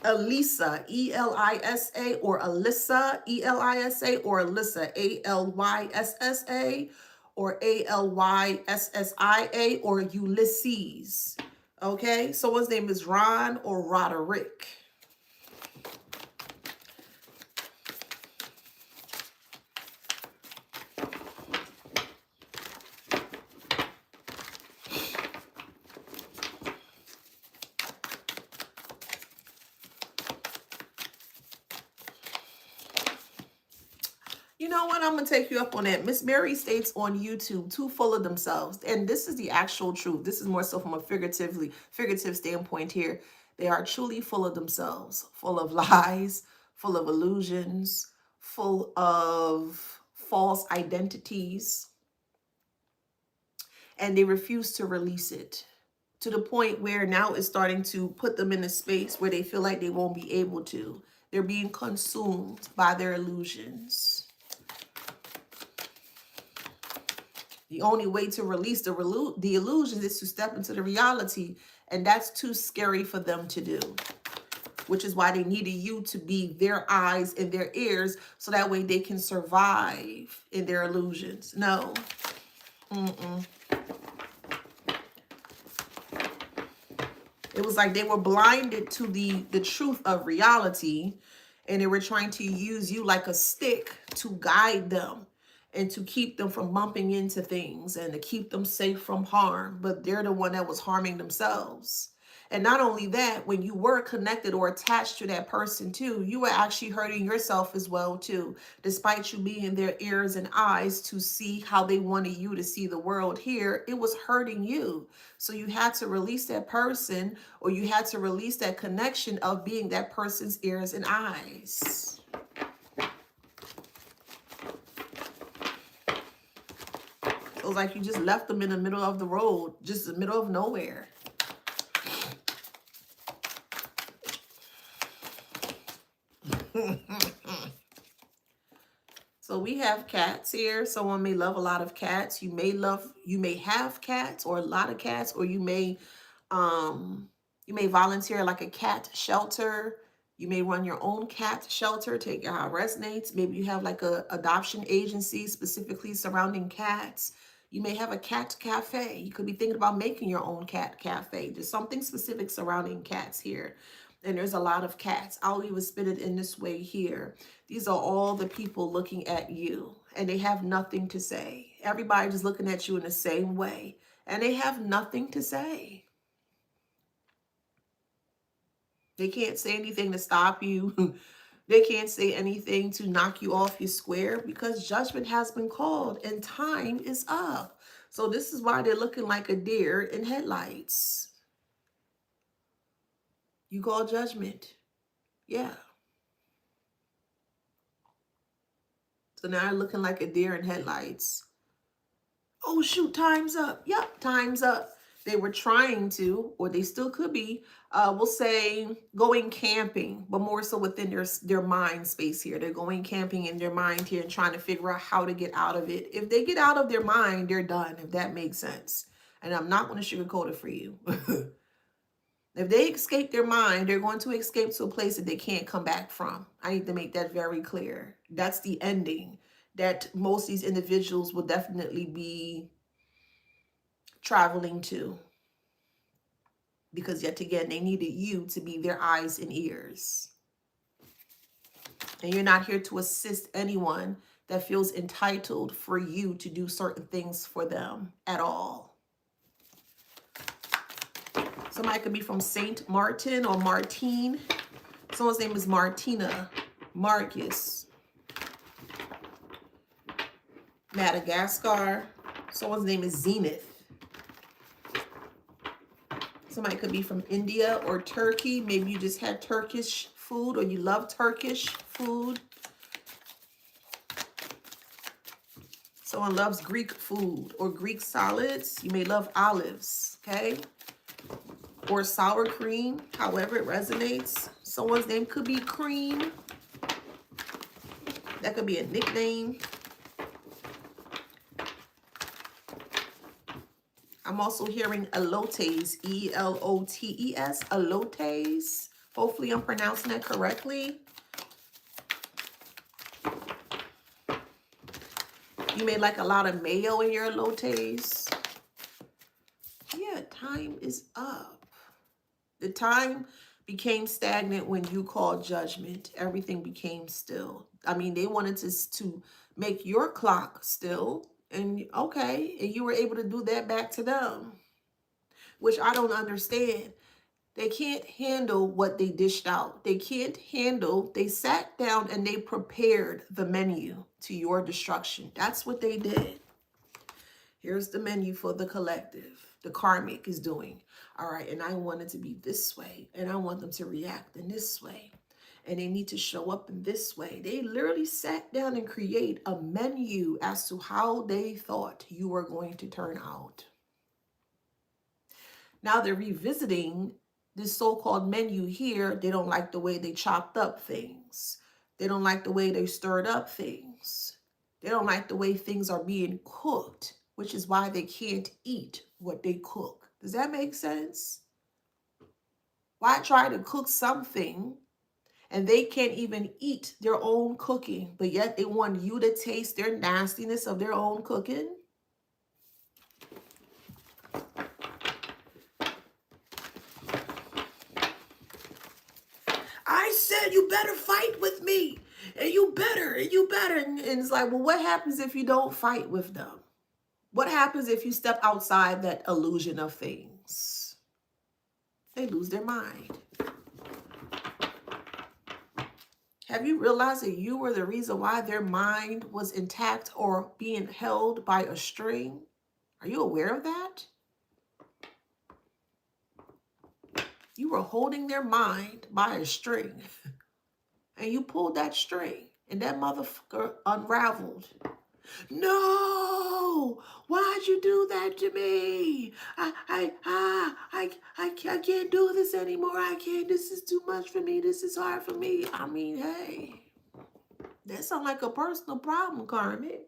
Elisa, Elisa, or Alyssa, Elisa, or Alyssa, Alyssa, or Alyssia, or Ulysses. Okay, someone's name is Ron or Roderick. You know what? I'm going to take you up on that. Miss Mary states on YouTube, too full of themselves. And this is the actual truth. This is more so from a figurative standpoint here. They are truly full of themselves, full of lies, full of illusions, full of false identities. And they refuse to release it, to the point where now it's starting to put them in a space where they feel like they won't be able to. They're being consumed by their illusions. The only way to release the illusions is to step into the reality, and that's too scary for them to do, which is why they needed you to be their eyes and their ears, so that way they can survive in their illusions. No. It was like they were blinded to the truth of reality, and they were trying to use you like a stick to guide them and to keep them from bumping into things and to keep them safe from harm. But they're the one that was harming themselves. And not only that, when you were connected or attached to that person too, you were actually hurting yourself as well too, despite you being in their ears and eyes to see how they wanted you to see the world here. It was hurting you. So you had to release that person, or you had to release that connection of being that person's ears and eyes. It was like you just left them in the middle of the road, just the middle of nowhere. So we have cats here. Someone may love a lot of cats. You may have cats or a lot of cats, or you may volunteer like a cat shelter. You may run your own cat shelter, take it how it resonates. Maybe you have like a adoption agency specifically surrounding cats. You may have a cat cafe. You could be thinking about making your own cat cafe. There's something specific surrounding cats here. And there's a lot of cats. I'll even spit it in this way here. These are all the people looking at you, and they have nothing to say. Everybody just looking at you in the same way, and they have nothing to say. They can't say anything to stop you. They can't say anything to knock you off your square, because judgment has been called and time is up. So this is why they're looking like a deer in headlights. You call judgment. Yeah. So now they're looking like a deer in headlights. Oh, shoot, time's up. Yep, time's up. They were trying to, or they still could be, we'll say going camping, but more so within their mind space here. They're going camping in their mind here and trying to figure out how to get out of it. If they get out of their mind, they're done, if that makes sense. And I'm not going to sugarcoat it for you. If they escape their mind, they're going to escape to a place that they can't come back from. I need to make that very clear. That's the ending that most of these individuals will definitely be traveling to. Because yet again, they needed you to be their eyes and ears. And you're not here to assist anyone that feels entitled for you to do certain things for them at all. Somebody could be from Saint Martin or Martine. Someone's name is Martina, Marcus, Madagascar. Someone's name is Zenith. Somebody could be from India or Turkey. Maybe you just had Turkish food, or you love Turkish food. Someone loves Greek food or Greek solids. You may love olives, okay? Or sour cream, however it resonates. Someone's name could be Cream. That could be a nickname. I'm also hearing elotes, E-L-O-T-E-S, elotes, Hopefully I'm pronouncing that correctly. You made like a lot of mayo in your elotes. Yeah, time is up. The time became stagnant when you called judgment. Everything became still. I mean, they wanted to make your clock still. And okay, and you were able to do that back to them, which I don't understand. They can't handle what they dished out. They can't handle, they sat down and they prepared the menu to your destruction. That's what they did. Here's the menu for the collective. The karmic is doing. All right, and I want it to be this way. And I want them to react in this way. And they need to show up in this way. They literally sat down and create a menu as to how they thought you were going to turn out. Now they're revisiting this so-called menu here. They don't like the way they chopped up things. They don't like the way they stirred up things. They don't like the way things are being cooked, which is why they can't eat what they cook. Does that make sense? Why try to cook something and they can't even eat their own cooking, but yet they want you to taste their nastiness of their own cooking? I said you better fight with me, and you better, and you better. And it's like, well, what happens if you don't fight with them? What happens if you step outside that illusion of things? They lose their mind. Have you realized that you were the reason why their mind was intact or being held by a string? Are you aware of that? You were holding their mind by a string, and you pulled that string, and that motherfucker unraveled. No, why'd you do that to me? I can't do this anymore. I can't. This is too much for me. This is hard for me. I mean, hey, that sounds like a personal problem, karmic.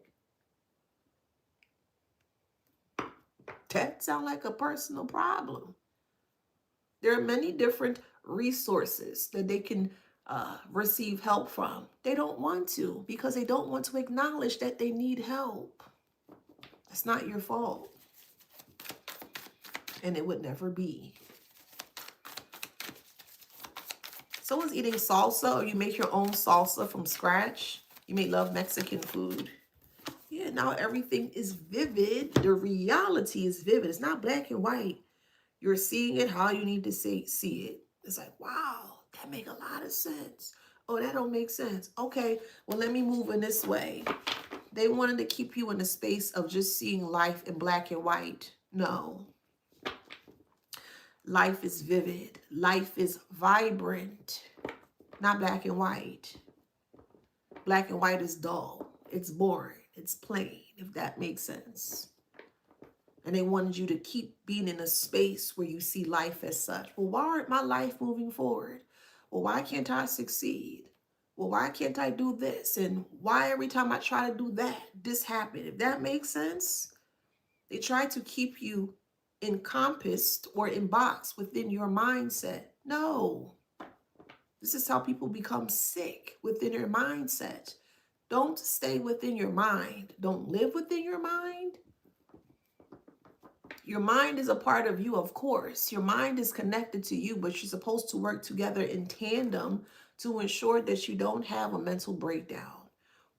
That sounds like a personal problem. There are many different resources that they can receive help from. They don't want to because they don't want to acknowledge that they need help. That's not your fault. And it would never be. Someone's eating salsa, or you make your own salsa from scratch. You may love Mexican food. Yeah, now everything is vivid. The reality is vivid. It's not black and white. You're seeing it how you need to see it. It's like, wow, that make a lot of sense. Oh, that don't make sense. Okay, well, let me move in this way. They wanted to keep you in the space of just seeing life in black and white. No. Life is vivid. Life is vibrant. Not black and white. Black and white is dull. It's boring. It's plain, if that makes sense. And they wanted you to keep being in a space where you see life as such. Well, why aren't my life moving forward? Well, why can't I succeed? Well, why can't I do this? And why every time I try to do that, this happened? If that makes sense, they try to keep you encompassed or emboxed within your mindset. No. This is how people become sick, within their mindset. Don't stay within your mind. Don't live within your mind. Your mind is a part of you, of course. Your mind is connected to you, but you're supposed to work together in tandem to ensure that you don't have a mental breakdown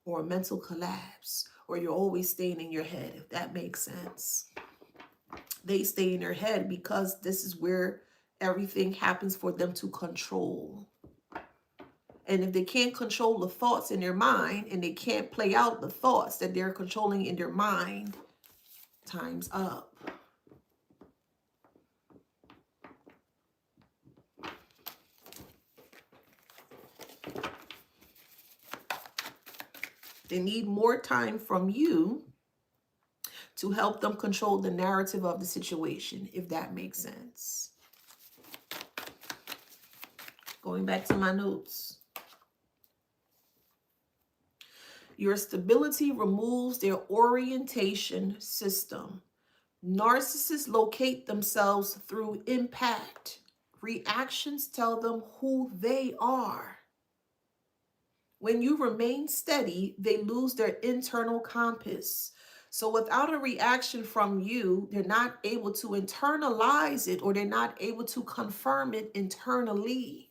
or a mental collapse, or you're always staying in your head, if that makes sense. They stay in their head because this is where everything happens for them to control. And if they can't control the thoughts in their mind, and they can't play out the thoughts that they're controlling in their mind, time's up. They need more time from you to help them control the narrative of the situation, if that makes sense. Going back to my notes. Your stability removes their orientation system. Narcissists locate themselves through impact Reactions tell them who they are. When you remain steady, they lose their internal compass. So without a reaction from you, they're not able to internalize it, or they're not able to confirm it internally.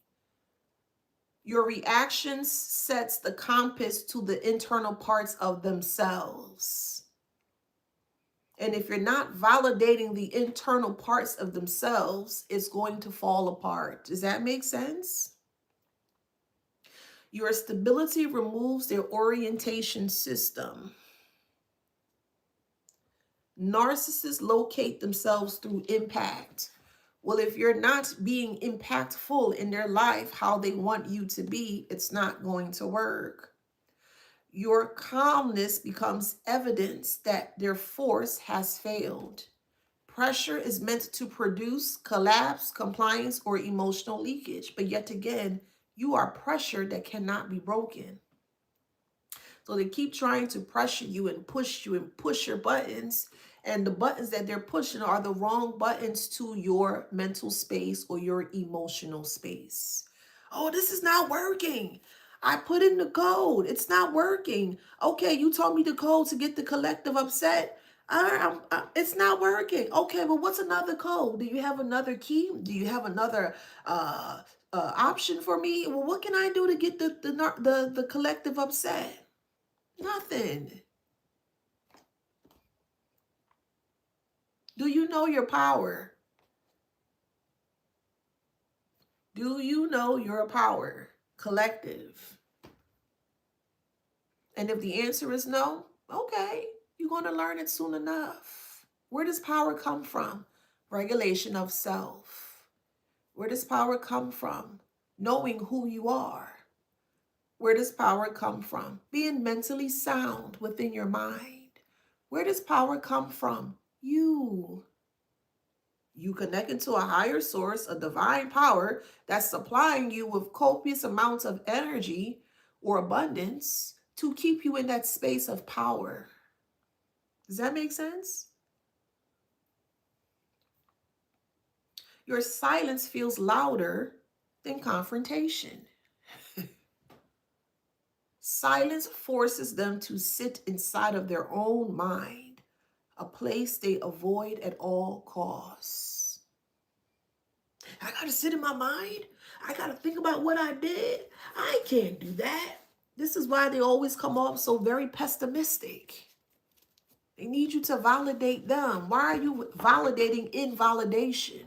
Your reactions sets the compass to the internal parts of themselves. And if you're not validating the internal parts of themselves, it's going to fall apart. Does that make sense? Your stability removes their orientation system. Narcissists locate themselves through impact. Well, if you're not being impactful in their life how they want you to be, it's not going to work. Your calmness becomes evidence that their force has failed. Pressure is meant to produce collapse, compliance, or emotional leakage. But yet again, you are pressure that cannot be broken. So they keep trying to pressure you and push your buttons. And the buttons that they're pushing are the wrong buttons to your mental space or your emotional space. Oh, this is not working. I put in the code. It's not working. Okay, you told me the code to get the collective upset. It's not working. Okay, well, what's another code? Do you have another key? Do you have another option for me? Well, what can I do to get the collective upset? Nothing. Do you know your power? Do you know your power? Collective. And if the answer is no, okay, you're going to learn it soon enough. Where does power come from? Regulation of self. Where does power come from? Knowing who you are. Where does power come from? Being mentally sound within your mind. Where does power come from? You connected to a higher source, a divine power that's supplying you with copious amounts of energy or abundance to keep you in that space of power. Does that make sense? Your silence feels louder than confrontation. Silence forces them to sit inside of their own mind, a place they avoid at all costs. I got to sit in my mind. I got to think about what I did. I can't do that. This is why they always come off so very pessimistic. They need you to validate them. Why are you validating invalidation?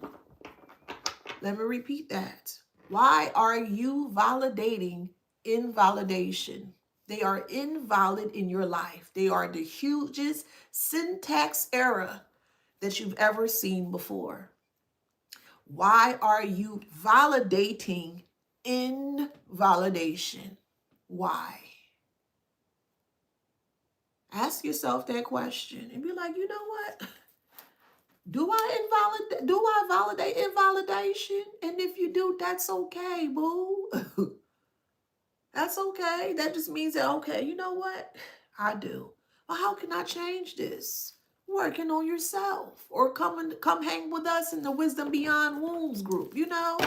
Let me repeat that. Why are you validating invalidation? They are invalid in your life. They are the hugest syntax error that you've ever seen before. Why are you validating invalidation? Why? Ask yourself that question and be like, you know what? Do I validate invalidation? And if you do, that's okay, boo. That's okay. That just means that, okay, you know what? I do. Well, how can I change this? Working on yourself, or come hang with us in the Wisdom Beyond Wombs group, you know?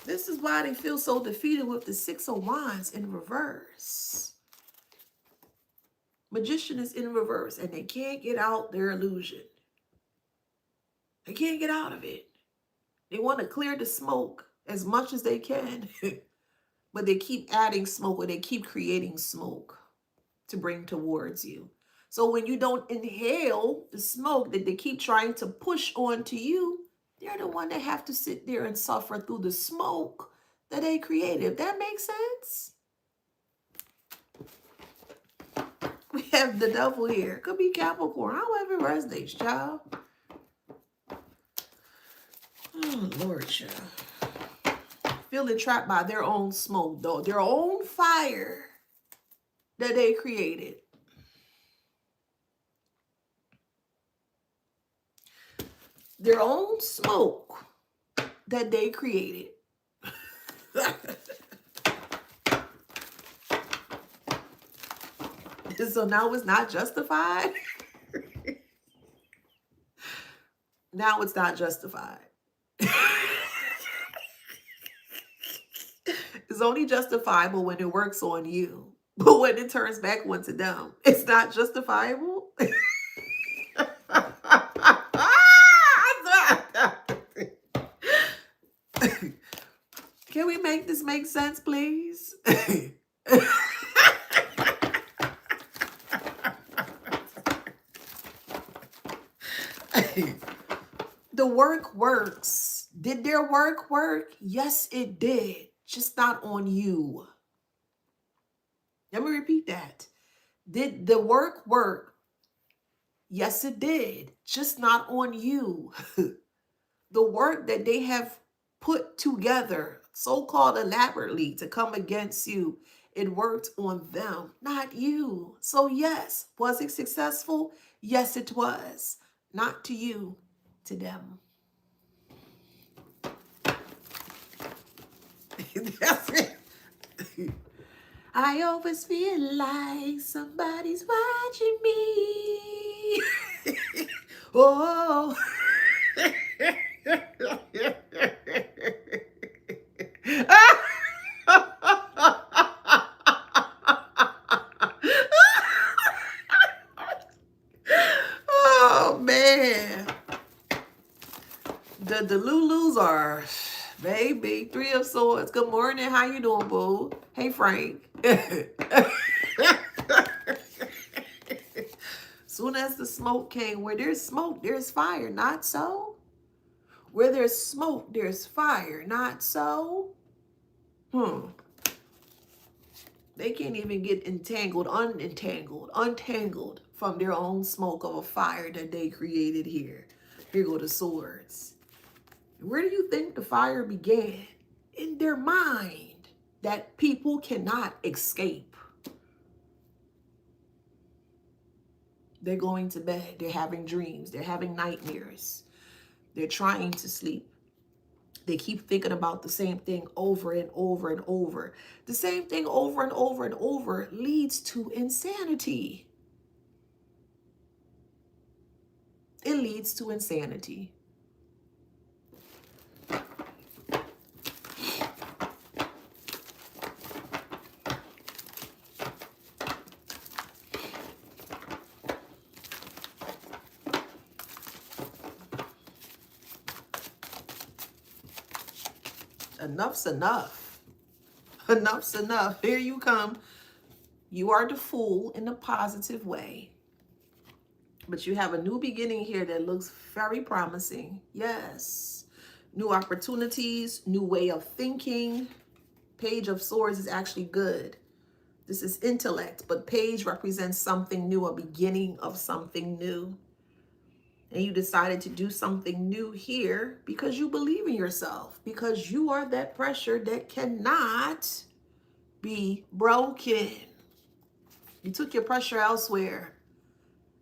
This is why they feel so defeated with the Six of Wands in reverse. Magician is in reverse, and they can't get out their illusion. They can't get out of it. They want to clear the smoke as much as they can, but they keep adding smoke, or they keep creating smoke to bring towards you. So when you don't inhale the smoke that they keep trying to push onto you, they're the one that have to sit there and suffer through the smoke that they created. If that makes sense? We have the devil here. Could be Capricorn. However it resonates, child. Oh, Lord, child. Feeling trapped by their own smoke, though. Their own fire that they created. Their own smoke that they created. So now it's not justified. Now it's not justified. It's only justifiable when it works on you. But when it turns back onto them, it's not justifiable. Can we make this make sense, please? The work works. Did their work work? Yes, it did. Just not on you. Let me repeat that. Did the work work? Yes, it did. Just not on you. The work that they have put together, so-called elaborately, to come against you, it worked on them, not you. So yes, was it successful? Yes, it was. Not to you, to them. That's it. I always feel like somebody's watching me. Oh. Oh man. The Lulus are, baby, Three of Swords. Good morning. How you doing, boo? Hey, Frank. Soon as the smoke came, where there's smoke, there's fire. Not so. Where there's smoke, there's fire. Not so. They can't even get untangled from their own smoke of a fire that they created here. Here go the swords. Where do you think the fire began? In their mind, that people cannot escape. They're going to bed. They're having dreams. They're having nightmares. They're trying to sleep. They keep thinking about the same thing over and over and over. The same thing over and over and over leads to insanity. It leads to insanity. Enough's enough. Enough's enough. Here you come. You are the fool in a positive way. But you have a new beginning here that looks very promising. Yes. New opportunities, new way of thinking. Page of Swords is actually good. This is intellect, but page represents something new, a beginning of something new. And you decided to do something new here because you believe in yourself, because you are that pressure that cannot be broken. You took your pressure elsewhere.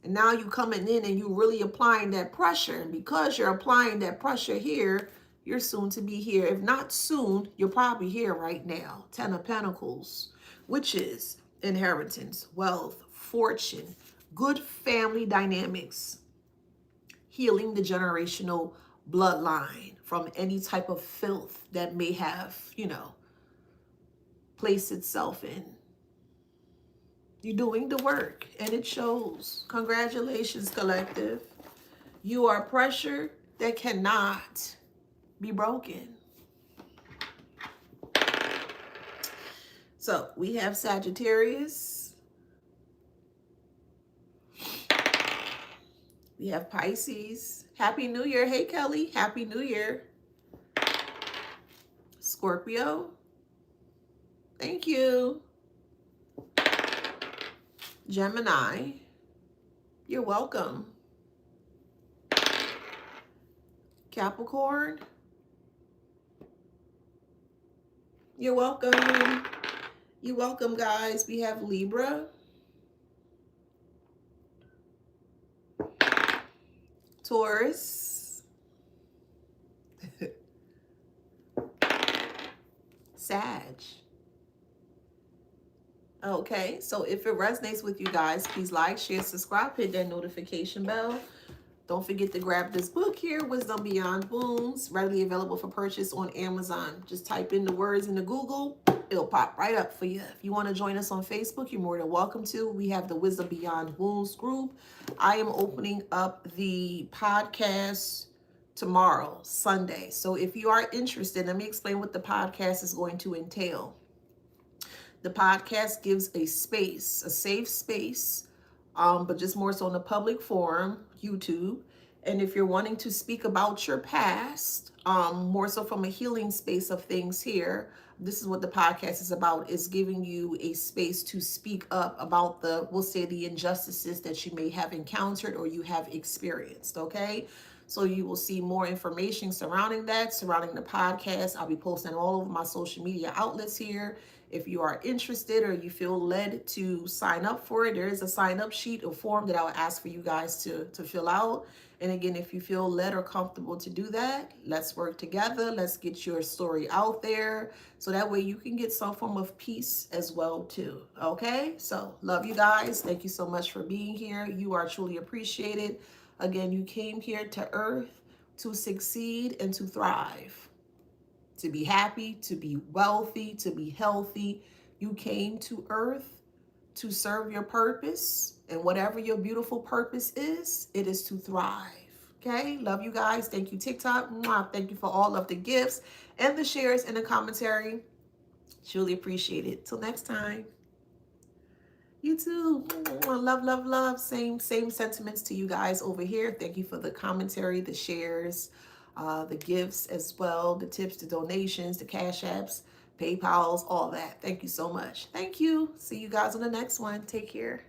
And now you coming in and you really applying that pressure. And because you're applying that pressure here, you're soon to be here. If not soon, you're probably here right now. 10 of Pentacles, which is inheritance, wealth, fortune, good family dynamics, healing the generational bloodline from any type of filth that may have, placed itself in. You're doing the work and it shows. Congratulations, collective. You are pressure that cannot be broken. So we have Sagittarius. We have Pisces. Happy New Year. Hey, Kelly. Happy New Year. Scorpio. Thank you. Gemini. You're welcome. Capricorn. You're welcome. You're welcome, guys. We have Libra. Taurus. Sag. Okay, so if it resonates with you guys, please like, share, subscribe, hit that notification bell. Don't forget to grab this book here, Wisdom Beyond Wounds, readily available for purchase on Amazon. Just type in the words into Google, it'll pop right up for you. If you want to join us on Facebook, you're more than welcome to. We have the Wisdom Beyond Wounds group. I am opening up the podcast tomorrow, Sunday. So if you are interested, let me explain what the podcast is going to entail. The podcast gives a space, a safe space, but just more so in a public forum, YouTube. And if you're wanting to speak about your past, more so from a healing space of things here, this is what the podcast is about, is giving you a space to speak up about we'll say the injustices that you may have encountered or you have experienced, okay? So you will see more information surrounding that, surrounding the podcast. I'll be posting all over my social media outlets here. If you are interested or you feel led to sign up for it, there is a sign up sheet or form that I'll ask for you guys to fill out. And again, if you feel led or comfortable to do that, let's work together. Let's get your story out there so that way you can get some form of peace as well too. Okay, so love you guys. Thank you so much for being here. You are truly appreciated. Again, you came here to earth to succeed and to thrive, to be happy, to be wealthy, to be healthy. You came to earth to serve your purpose, and whatever your beautiful purpose is, it is to thrive. Okay, love you guys. Thank you, TikTok. Mwah. Thank you for all of the gifts and the shares and the commentary. Truly appreciate it. Till next time. You too. Love, love, love. Same sentiments to you guys over here. Thank you for the commentary, the shares, the gifts as well, the tips, the donations, the cash apps, PayPals, all that. Thank you so much. Thank you. See you guys on the next one. Take care.